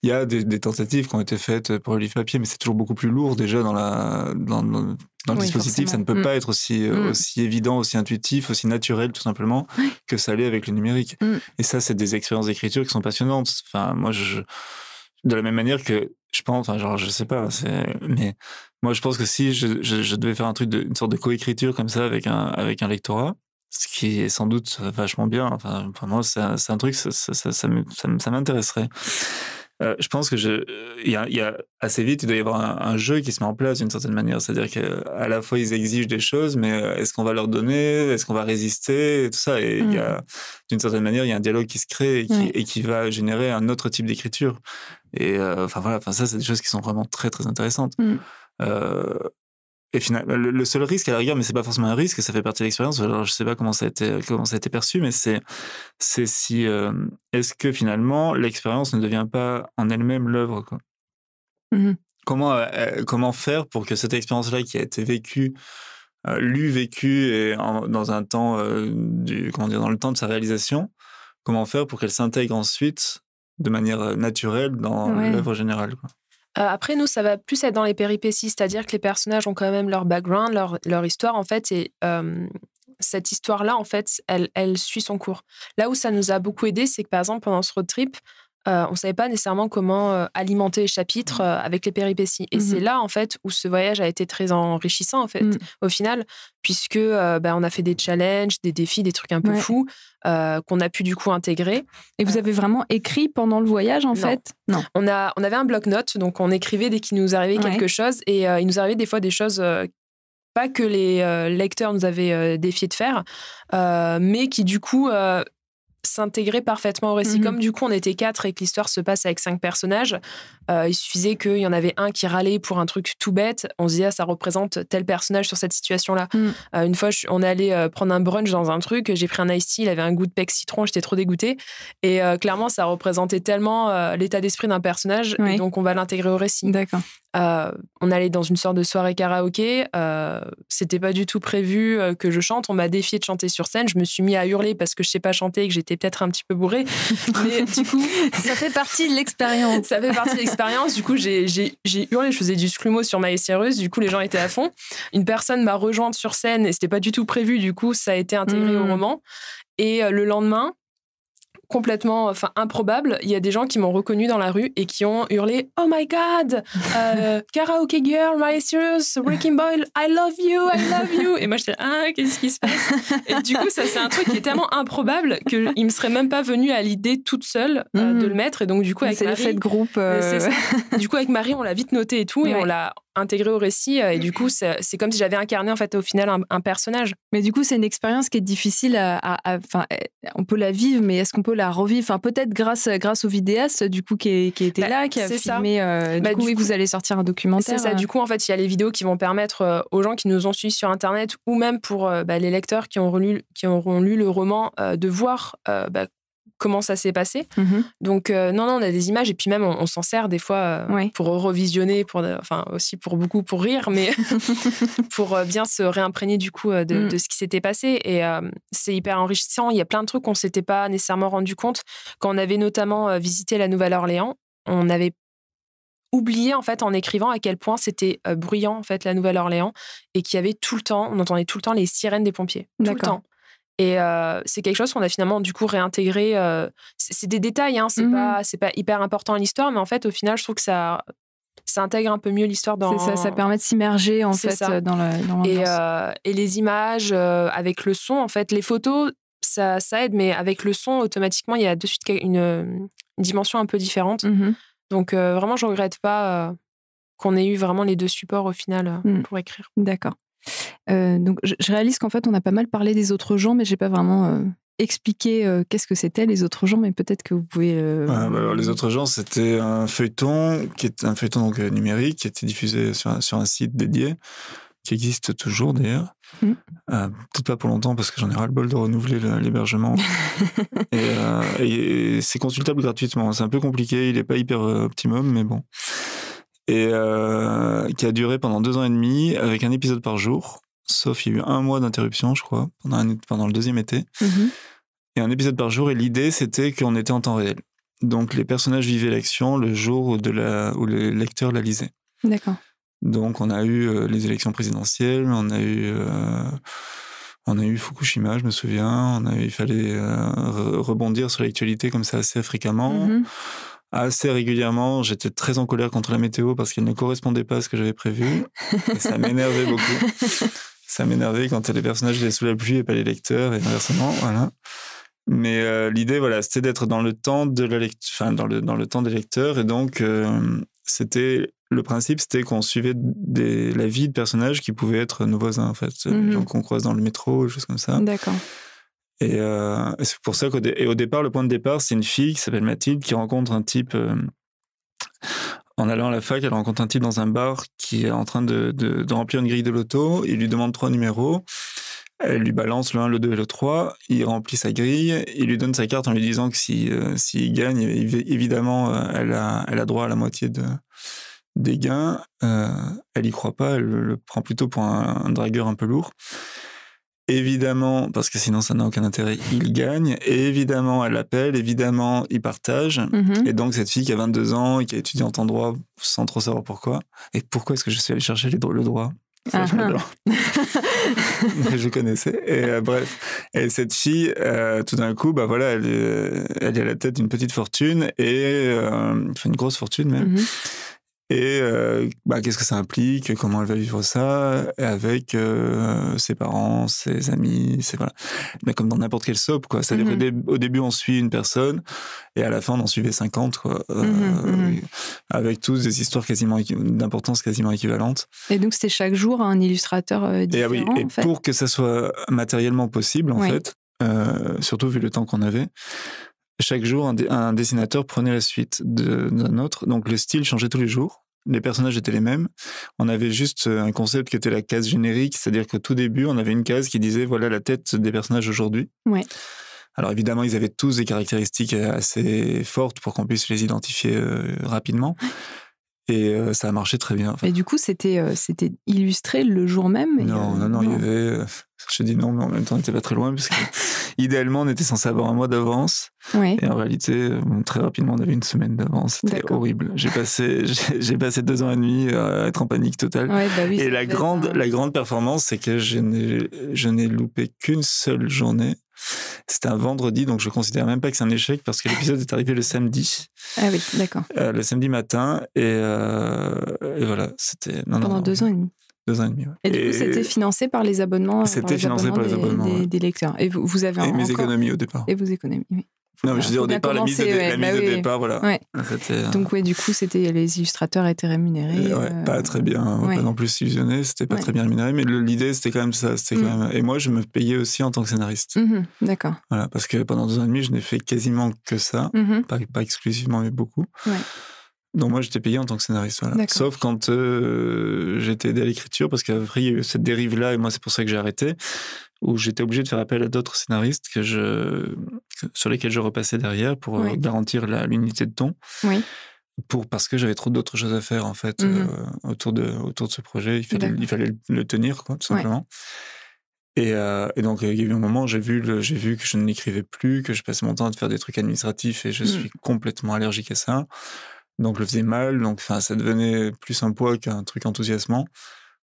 il y a des tentatives qui ont été faites pour le livre papier, mais c'est toujours beaucoup plus lourd déjà dans le dispositif. Forcément. Ça ne peut pas être aussi évident, aussi intuitif, aussi naturel, tout simplement, que ça l'est avec le numérique. Et ça, c'est des expériences d'écriture qui sont passionnantes. Enfin, moi, de la même manière que je pense, je sais pas, mais moi, je pense que si je devais faire une sorte de coécriture comme ça avec un lectorat, ce qui est sans doute vachement bien. Enfin moi, c'est un truc, ça m'intéresserait. Je pense que il y a assez vite, il doit y avoir un jeu qui se met en place d'une certaine manière. C'est-à-dire qu'à la fois, ils exigent des choses, mais est-ce qu'on va leur donner? Est-ce qu'on va résister? Et tout ça. Et d'une certaine manière, il y a un dialogue qui se crée et qui va générer un autre type d'écriture. Et ça, c'est des choses qui sont vraiment très, très intéressantes. Et finalement, le seul risque à la rigueur, mais c'est pas forcément un risque, ça fait partie de l'expérience. Alors, je sais pas comment ça a été perçu, mais c'est si est-ce que finalement l'expérience ne devient pas en elle-même l'œuvre, quoi. Comment faire pour que cette expérience-là qui a été vécue, et dans un temps dans le temps de sa réalisation, comment faire pour qu'elle s'intègre ensuite de manière naturelle dans l'œuvre générale, quoi. Après, nous, ça va plus être dans les péripéties, c'est-à-dire que les personnages ont quand même leur background, leur histoire, en fait, et cette histoire-là, en fait, elle suit son cours. Là où ça nous a beaucoup aidé, c'est que, par exemple, pendant ce road trip, on ne savait pas nécessairement comment alimenter les chapitres avec les péripéties. Et c'est là, en fait, où ce voyage a été très enrichissant, en fait, au final, puisque on a fait des challenges, des défis, des trucs un peu fous qu'on a pu, du coup, intégrer. Et vous avez vraiment écrit pendant le voyage, en fait ? Non. On avait un bloc-notes, donc on écrivait dès qu'il nous arrivait quelque chose. Et il nous arrivait des fois des choses... pas que les lecteurs nous avaient défié de faire, mais qui, du coup... s'intégrer parfaitement au récit. Comme du coup on était 4 et que l'histoire se passe avec 5 personnages, il suffisait qu'il y en avait un qui râlait pour un truc tout bête, on se disait ça représente tel personnage sur cette situation-là. Une fois on est allé prendre un brunch dans un truc, j'ai pris un iced tea, il avait un goût de pec citron, j'étais trop dégoûtée et clairement ça représentait tellement l'état d'esprit d'un personnage et donc on va l'intégrer au récit. D'accord. On allait dans une sorte de soirée karaoké, c'était pas du tout prévu que je chante, on m'a défié de chanter sur scène, je me suis mis à hurler parce que je sais pas chanter et que j'étais peut-être un petit peu bourrée, mais du coup ça fait partie de l'expérience. Ça fait partie de l'expérience. Du coup j'ai hurlé, je faisais du screamo sur Miley Cyrus, du coup les gens étaient à fond. Une personne m'a rejointe sur scène et c'était pas du tout prévu, du coup ça a été intégré au roman. Et le lendemain, complètement improbable, il y a des gens qui m'ont reconnu dans la rue et qui ont hurlé « Oh my God, karaoke girl, Miley Cyrus, Wrecking Ball, I love you !» Et moi, j'étais « Ah, qu'est-ce qui se passe ?» Et du coup, ça, c'est un truc qui est tellement improbable qu'il ne me serait même pas venu à l'idée toute seule de le mettre. Et donc, du coup, avec Marie... C'est l'effet de groupe. C'est ça. Du coup, avec Marie, on l'a vite noté et tout, et on l'a intégré au récit. Et du coup, c'est comme si j'avais incarné, en fait, au final, un personnage. Mais du coup, c'est une expérience qui est difficile on peut la vivre, mais est-ce qu'on peut la revivre, peut-être grâce au vidéaste du coup qui était là, qui a filmé. Du coup, vous allez sortir un documentaire. C'est ça. Du coup, en fait, il y a les vidéos qui vont permettre aux gens qui nous ont suivis sur Internet ou même pour les lecteurs qui auront lu le roman de voir comment ça s'est passé. Donc, non, on a des images et puis même on s'en sert des fois pour revisionner, aussi pour beaucoup pour rire, mais pour bien se réimprégner du coup de ce qui s'était passé. Et c'est hyper enrichissant. Il y a plein de trucs qu'on ne s'était pas nécessairement rendu compte. Quand on avait notamment visité la Nouvelle-Orléans, on avait oublié en fait en écrivant à quel point c'était bruyant en fait la Nouvelle-Orléans et qu'il y avait tout le temps, on entendait tout le temps les sirènes des pompiers. Tout le temps. Et c'est quelque chose qu'on a finalement du coup réintégré. C'est des détails, c'est pas hyper important à l'histoire, mais en fait au final je trouve que ça intègre un peu mieux l'histoire dans... C'est ça permet de s'immerger en fait dans l'ambiance. Et les images avec le son, en fait, les photos, ça aide, mais avec le son, automatiquement, il y a de suite une dimension un peu différente. Donc vraiment, je regrette pas qu'on ait eu vraiment les deux supports au final pour écrire. D'accord. Donc je réalise qu'en fait on a pas mal parlé des autres gens, mais j'ai pas vraiment expliqué qu'est-ce que c'était les autres gens, mais peut-être que vous pouvez. Alors, les autres gens, c'était un feuilleton donc numérique qui était diffusé sur un site dédié qui existe toujours d'ailleurs. Peut-être pas pour longtemps parce que j'en ai ras-le-bol de renouveler l'hébergement. et c'est consultable gratuitement. C'est un peu compliqué, il est pas hyper optimum, mais bon. Et qui a duré pendant 2 ans et demi avec un épisode par jour, sauf il y a eu 1 mois d'interruption, je crois, pendant le deuxième été. Et un épisode par jour, et l'idée c'était qu'on était en temps réel. Donc les personnages vivaient l'action le jour où le lecteur la lisait. D'accord. Donc on a eu les élections présidentielles, on a eu Fukushima, je me souviens, il fallait rebondir sur l'actualité comme ça assez fréquemment. Assez régulièrement, j'étais très en colère contre la météo parce qu'elle ne correspondait pas à ce que j'avais prévu. Et ça m'énervait beaucoup. Ça m'énervait quand les personnages étaient sous la pluie et pas les lecteurs, et inversement, voilà. Mais l'idée, c'était d'être dans le temps de la dans le temps des lecteurs. Et donc, le principe, c'était qu'on suivait la vie de personnages qui pouvaient être nos voisins, en fait. Les gens qu'on croise dans le métro, des choses comme ça. D'accord. Et c'est pour ça qu'au départ, le point de départ, c'est une fille qui s'appelle Mathilde qui rencontre un type en allant à la fac. Elle rencontre un type dans un bar qui est en train de remplir une grille de loto. Il lui demande 3 numéros. Elle lui balance le 1, le 2 et le 3. Il remplit sa grille. Il lui donne sa carte en lui disant que s'il gagne, évidemment, elle a droit à la moitié des gains. Elle y croit pas. Elle le prend plutôt pour un dragueur un peu lourd. évidemment, parce que sinon ça n'a aucun intérêt, il gagne. Et évidemment, elle appelle, évidemment, il partage. Et donc, cette fille qui a 22 ans et qui est étudiante en droit sans trop savoir pourquoi. Et pourquoi est-ce que je suis allé chercher le droit? Ça, je l'adore. Je connaissais. Et bref. Et cette fille, tout d'un coup, voilà, elle est à la tête d'une petite fortune et une grosse fortune même. Et qu'est-ce que ça implique, comment elle va vivre ça, avec ses parents, ses amis, voilà. Mais comme dans n'importe quelle soap, quoi. C'est-à-dire qu'au début, on suit une personne, et à la fin, on en suivait 50, quoi. Avec tous des histoires d'importance quasiment équivalentes. Et donc, c'était chaque jour un illustrateur différent, et en fait. Pour que ça soit matériellement possible, en fait, surtout vu le temps qu'on avait, chaque jour, un dessinateur prenait la suite d'un autre. Donc, le style changeait tous les jours. Les personnages étaient les mêmes. On avait juste un concept qui était la case générique, c'est-à-dire qu'au tout début, on avait une case qui disait voilà la tête des personnages aujourd'hui. Ouais. Alors évidemment, ils avaient tous des caractéristiques assez fortes pour qu'on puisse les identifier rapidement. Et ça a marché très bien. Et du coup, c'était illustré le jour même? Non, il y avait... je dis non, mais en même temps, on n'était pas très loin, parce que idéalement, on était censé avoir un mois d'avance. Ouais. Et en réalité, très rapidement, on avait une semaine d'avance. C'était horrible. J'ai passé 2 ans et demi à être en panique totale. Ouais, oui, et la grande performance, c'est que je n'ai loupé qu'une seule journée. C'était un vendredi, donc je ne considère même pas que c'est un échec, parce que l'épisode est arrivé le samedi. Ah oui, d'accord. Le samedi matin, et voilà, c'était... Pendant 2 ans et demi. 2 ans et demi, ouais. Et du coup, c'était financé par les abonnements. C'était financé par les abonnements des lecteurs. Et vous avez mes économies au départ. Et vos économies, oui. Non, mais je veux dire, au départ, la mise de départ, voilà. Ouais. Donc, du coup, les illustrateurs étaient rémunérés. Pas très bien, pas non plus illusionné, c'était pas très bien rémunéré, mais l'idée, c'était quand même ça. Quand même... Et moi, je me payais aussi en tant que scénariste. D'accord. Voilà, parce que pendant 2 ans et demi, je n'ai fait quasiment que ça, pas exclusivement, mais beaucoup. Ouais. Donc moi, j'étais payé en tant que scénariste. Voilà. Sauf quand j'étais aidé à l'écriture, parce qu'après, il y a eu cette dérive-là, et moi, c'est pour ça que j'ai arrêté, où j'étais obligé de faire appel à d'autres scénaristes sur lesquels je repassais derrière pour garantir l'unité de ton. Oui. Parce que j'avais trop d'autres choses à faire, en fait, autour de ce projet. Il fallait le tenir, quoi, tout simplement. Et donc, il y a eu un moment où j'ai vu que je n'écrivais plus, que je passais mon temps à faire des trucs administratifs, et je suis complètement allergique à ça. Donc, je le faisais mal. Donc, ça devenait plus un poids qu'un truc enthousiasmant.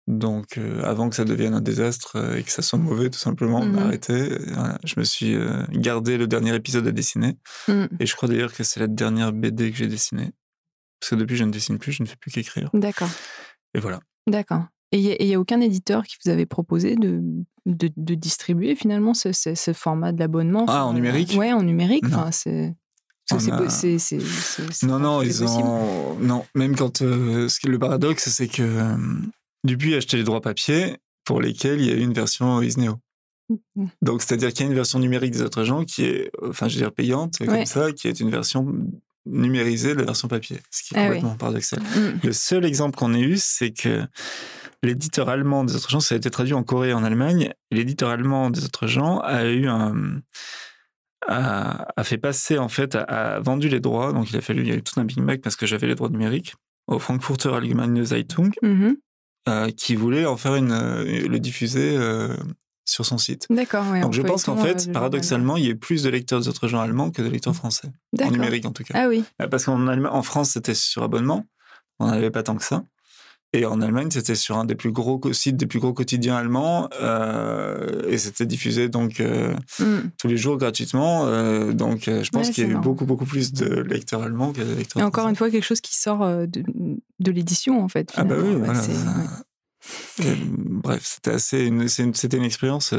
Donc, avant que ça devienne un désastre et que ça soit mauvais, tout simplement, on a arrêté. Voilà. Je me suis gardé le dernier épisode à dessiner. Et je crois d'ailleurs que c'est la dernière BD que j'ai dessinée. Parce que depuis, je ne dessine plus, je ne fais plus qu'écrire. D'accord. Et voilà. D'accord. Et il n'y a aucun éditeur qui vous avait proposé de distribuer finalement ce format de l'abonnement? En numérique? Ouais, en numérique. Non. Non, ils ont... Non, même quand... le paradoxe, c'est que Dupuis a acheté les droits papier pour lesquels il y a eu une version Isneo. Donc, c'est-à-dire qu'il y a une version numérique des autres gens qui est, payante, comme ça, qui est une version numérisée de la version papier. Ce qui est complètement paradoxal. Le seul exemple qu'on ait eu, c'est que l'éditeur allemand des autres gens, ça a été traduit en Corée et en Allemagne, et l'éditeur allemand des autres gens a fait passer, en fait, a vendu les droits, donc il y a eu tout un Big Mac parce que j'avais les droits numériques, au Frankfurter Allgemeine Zeitung, qui voulait en faire le diffuser sur son site. D'accord, ouais. Donc je pense qu'en fait, paradoxalement, il y a plus de lecteurs des autres gens allemands que de lecteurs français. En numérique, en tout cas. Ah oui. Parce qu'en France, c'était sur abonnement, on n'avait pas tant que ça. Et en Allemagne, c'était sur un des plus gros sites, des plus gros quotidiens allemands, et c'était diffusé donc tous les jours gratuitement. Donc, je pense qu'il y a eu beaucoup plus de lecteurs allemands que de lecteurs français. Encore une fois, quelque chose qui sort de l'édition, en fait. Finalement. Ah bah oui, voilà. Bref, c'était une expérience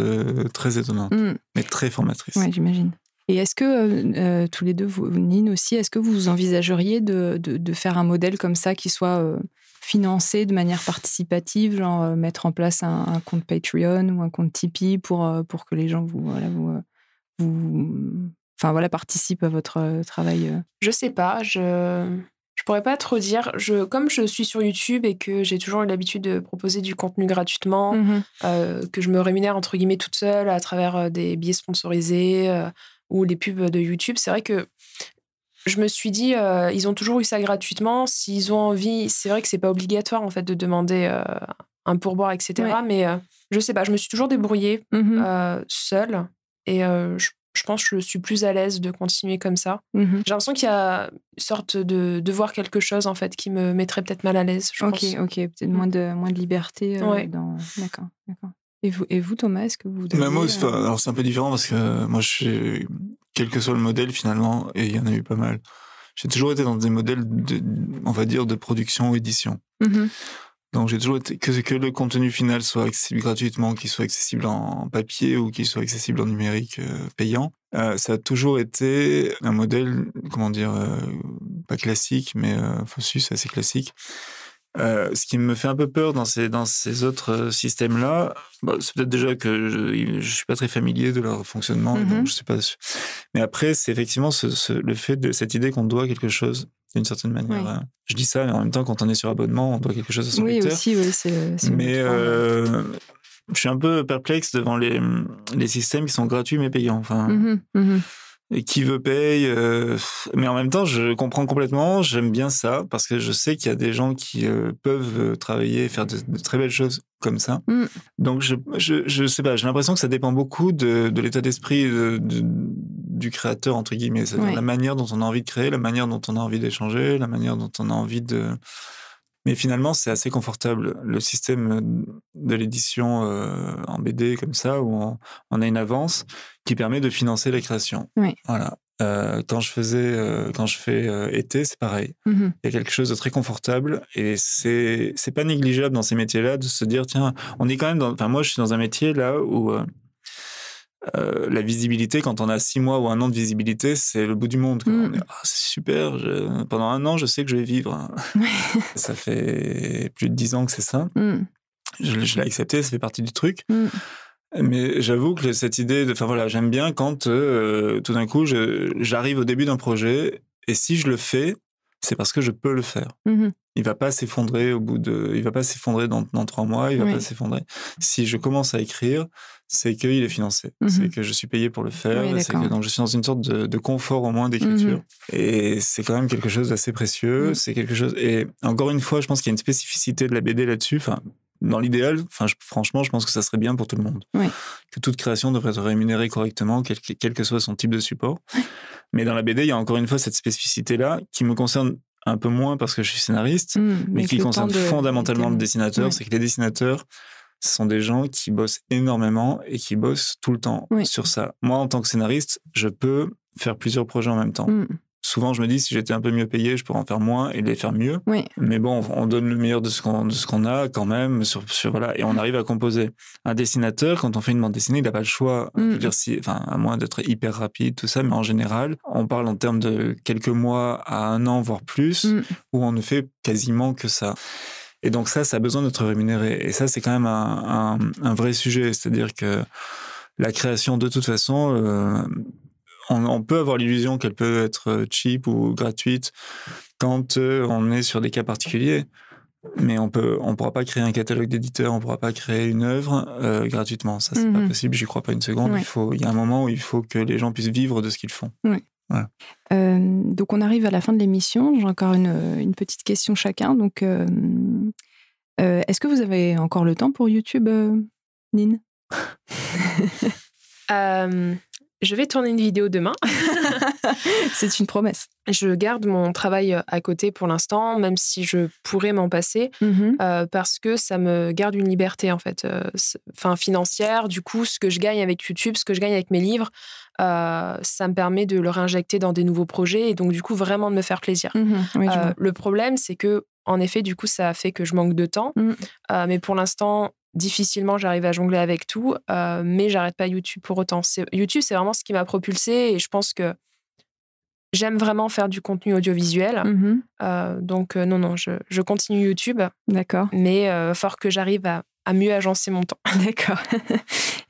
très étonnante, mais très formatrice. Oui, j'imagine. Et est-ce que, tous les deux, vous, Nine aussi, est-ce que vous envisageriez de faire un modèle comme ça qui soit financé de manière participative, genre mettre en place un compte Patreon ou un compte Tipeee pour que les gens participent à votre travail? Je sais pas, je pourrais pas trop dire. Comme je suis sur YouTube et que j'ai toujours eu l'habitude de proposer du contenu gratuitement, que je me rémunère entre guillemets toute seule à travers des billets sponsorisés ou les pubs de YouTube, c'est vrai que je me suis dit, ils ont toujours eu ça gratuitement. S'ils ont envie, c'est vrai que c'est pas obligatoire en fait de demander un pourboire, etc. Ouais. Mais je sais pas, je me suis toujours débrouillée seule. Et je pense que je suis plus à l'aise de continuer comme ça. J'ai l'impression qu'il y a une sorte de devoir quelque chose, en fait, qui me mettrait peut-être mal à l'aise, je pense. Ok, peut-être moins de liberté. D'accord. Et vous, Thomas, est-ce que vous avez... Moi, alors c'est un peu différent parce que moi, quel que soit le modèle, finalement, et il y en a eu pas mal, j'ai toujours été dans des modèles, on va dire, de production ou édition. Donc, j'ai toujours été que le contenu final soit accessible gratuitement, qu'il soit accessible en papier ou qu'il soit accessible en numérique payant. Ça a toujours été un modèle, comment dire, pas classique, mais c'est assez classique. Ce qui me fait un peu peur dans ces autres systèmes-là, c'est peut-être déjà que je suis pas très familier de leur fonctionnement, donc je sais pas. Mais après, c'est effectivement le fait de cette idée qu'on doit quelque chose d'une certaine manière. Oui. Je dis ça, mais en même temps, quand on est sur abonnement, on doit quelque chose à son lecteur. Oui, c'est mais je suis un peu perplexe devant les systèmes qui sont gratuits mais payants. Enfin. Et qui veut paye, mais en même temps, je comprends complètement, j'aime bien ça, parce que je sais qu'il y a des gens qui peuvent travailler et faire de très belles choses comme ça. Donc, je sais pas, j'ai l'impression que ça dépend beaucoup de l'état d'esprit du créateur, entre guillemets, c'est-à-dire la manière dont on a envie de créer, la manière dont on a envie d'échanger, la manière dont on a envie de... Mais finalement, c'est assez confortable, le système de l'édition en BD comme ça, où on a une avance qui permet de financer la création. Oui. Voilà. Quand je fais été, c'est pareil. Il y a quelque chose de très confortable et c'est pas négligeable dans ces métiers-là de se dire, tiens, on est quand même moi, je suis dans un métier là où la visibilité, quand on a 6 mois ou 1 an de visibilité, c'est le bout du monde. On est, c'est super, pendant 1 an, je sais que je vais vivre. Ça fait plus de 10 ans que c'est ça. Je l'ai accepté, ça fait partie du truc. Mais j'avoue que cette idée j'aime bien quand tout d'un coup, j'arrive au début d'un projet et si je le fais, c'est parce que je peux le faire. Il va pas s'effondrer il va pas s'effondrer dans 3 mois, il va pas s'effondrer. Si je commence à écrire, c'est qu'il est financé. C'est que je suis payé pour le faire. Donc je suis dans une sorte de confort au moins d'écriture. Et c'est quand même quelque chose d'assez précieux. C'est quelque chose, et encore une fois, je pense qu'il y a une spécificité de la BD là-dessus. Dans l'idéal, franchement, je pense que ça serait bien pour tout le monde. Que toute création devrait être rémunérée correctement, quel que soit son type de support. Mais dans la BD, il y a encore une fois cette spécificité-là qui me concerne un peu moins parce que je suis scénariste, mais qui concerne fondamentalement le dessinateur. C'est que les dessinateurs, ce sont des gens qui bossent énormément et qui bossent tout le temps sur ça. Moi, en tant que scénariste, je peux faire plusieurs projets en même temps. Souvent, je me dis, si j'étais un peu mieux payé, je pourrais en faire moins et les faire mieux. Mais bon, on donne le meilleur de ce qu'on a quand même. Et on arrive à composer. Un dessinateur, quand on fait une bande dessinée, il n'a pas le choix. Je veux dire, à moins d'être hyper rapide, tout ça. Mais en général, on parle en termes de quelques mois à 1 an, voire plus, où on ne fait quasiment que ça. Et donc ça a besoin d'être rémunéré. Et ça, c'est quand même un vrai sujet. C'est-à-dire que la création, de toute façon... on peut avoir l'illusion qu'elle peut être cheap ou gratuite quand on est sur des cas particuliers, mais on pourra pas créer un catalogue d'éditeurs, on pourra pas créer une œuvre gratuitement. Ça, c'est pas possible, j'y crois pas une seconde. Il y a un moment où il faut que les gens puissent vivre de ce qu'ils font. Voilà. Donc on arrive à la fin de l'émission. J'ai encore une petite question chacun. Donc, est-ce que vous avez encore le temps pour YouTube, Nine? Je vais tourner une vidéo demain. C'est une promesse. Je garde mon travail à côté pour l'instant, même si je pourrais m'en passer, parce que ça me garde une liberté, en fait, financière. Du coup, ce que je gagne avec YouTube, ce que je gagne avec mes livres, ça me permet de le réinjecter dans des nouveaux projets et donc, du coup, vraiment de me faire plaisir. Le problème, c'est que, en effet, du coup, ça fait que je manque de temps. Mais pour l'instant... difficilement, j'arrive à jongler avec tout, mais j'arrête pas YouTube pour autant. YouTube, c'est vraiment ce qui m'a propulsée et je pense que j'aime vraiment faire du contenu audiovisuel. Donc, non, je continue YouTube. D'accord. Mais fort que j'arrive à mieux agencer mon temps. D'accord.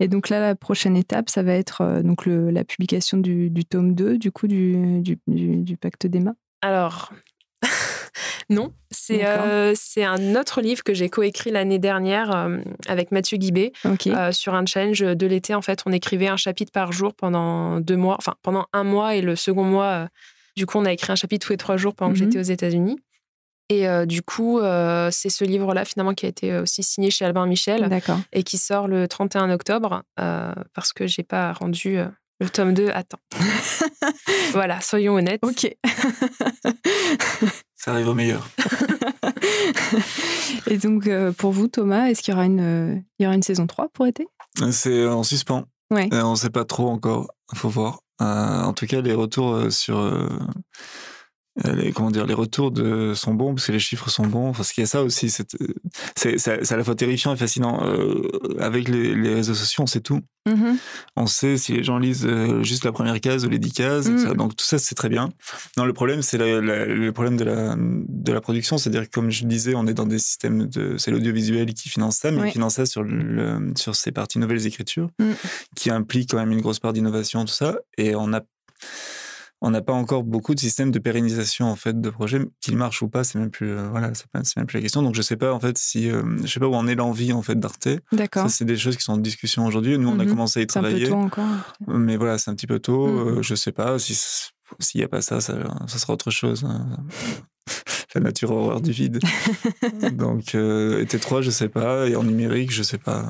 Et donc là, la prochaine étape, ça va être donc la publication du tome 2, du coup, du Pacte d'Emma. Alors... Non, c'est un autre livre que j'ai coécrit l'année dernière avec Mathieu Guibé sur un challenge de l'été. En fait, on écrivait un chapitre par jour pendant 2 mois, enfin pendant 1 mois et le second mois, du coup, on a écrit un chapitre tous les 3 jours pendant que j'étais aux États-Unis. Et du coup, c'est ce livre-là, finalement, qui a été aussi signé chez Albin Michel. D'accord. Et qui sort le 31 octobre, parce que j'ai pas rendu le tome 2 à temps. Voilà, soyons honnêtes. Ok. Ça arrive au meilleur. Et donc, pour vous, Thomas, est-ce qu'il y aura une saison 3 pour été ? C'est en suspens. Ouais. On ne sait pas trop encore, il faut voir. En tout cas, les retours sur... les retours sont bons parce que les chiffres sont bons, parce qu'il y a ça aussi, c'est à la fois terrifiant et fascinant. Avec les réseaux sociaux, on sait tout. Mm-hmm. On sait si les gens lisent juste la première case ou les 10 cases, ça, donc tout ça c'est très bien. Non, le problème c'est le problème de la production, c'est-à-dire que comme je le disais, on est dans des systèmes c'est l'audiovisuel qui finance ça, mais il finance ça sur ces parties nouvelles écritures, qui impliquent quand même une grosse part d'innovation, tout ça, et on n'a pas encore beaucoup de systèmes de pérennisation en fait de projets, qu'ils marchent ou pas, c'est même plus c'est même plus la question. Donc je sais pas en fait je sais pas où en est l'envie en fait d'Arte. D'accord. Ça c'est des choses qui sont en discussion aujourd'hui. Nous on a commencé à y travailler. C'est un peu tôt encore. Mais voilà, c'est un petit peu tôt. Je sais pas s'il y a pas ça sera autre chose. La nature horreur du vide. Donc été 3 je sais pas, et en numérique je sais pas.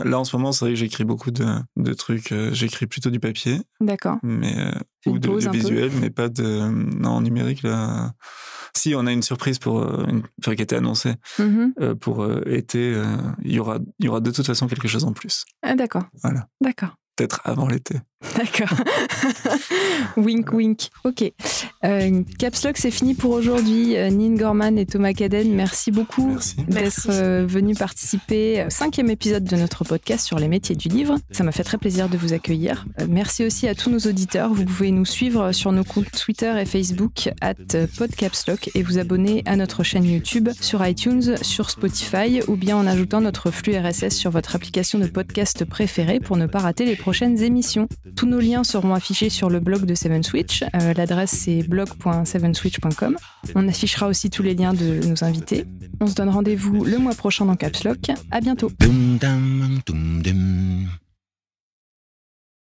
Là, en ce moment, c'est vrai que j'écris beaucoup de trucs. J'écris plutôt du papier. D'accord. Mais, ou de visuel, mais pas de... Non, en numérique, là... Si, on a une surprise qui a été annoncée. Pour été. Il y aura de toute façon quelque chose en plus. Ah, d'accord. Voilà. D'accord. Peut-être avant l'été. D'accord. Wink, wink. Ok. Caps Lock, c'est fini pour aujourd'hui. Nin Gorman et Thomas Cadenne, merci beaucoup d'être venus participer au 5e épisode de notre podcast sur les métiers du livre. Ça m'a fait très plaisir de vous accueillir. Merci aussi à tous nos auditeurs. Vous pouvez nous suivre sur nos comptes Twitter et Facebook @podcapslock et vous abonner à notre chaîne YouTube, sur iTunes, sur Spotify ou bien en ajoutant notre flux RSS sur votre application de podcast préférée pour ne pas rater les prochaines émissions. Tous nos liens seront affichés sur le blog de 7switch. L'adresse c'est blog.7switch.com. On affichera aussi tous les liens de nos invités. On se donne rendez-vous le mois prochain dans Caps Lock. À bientôt.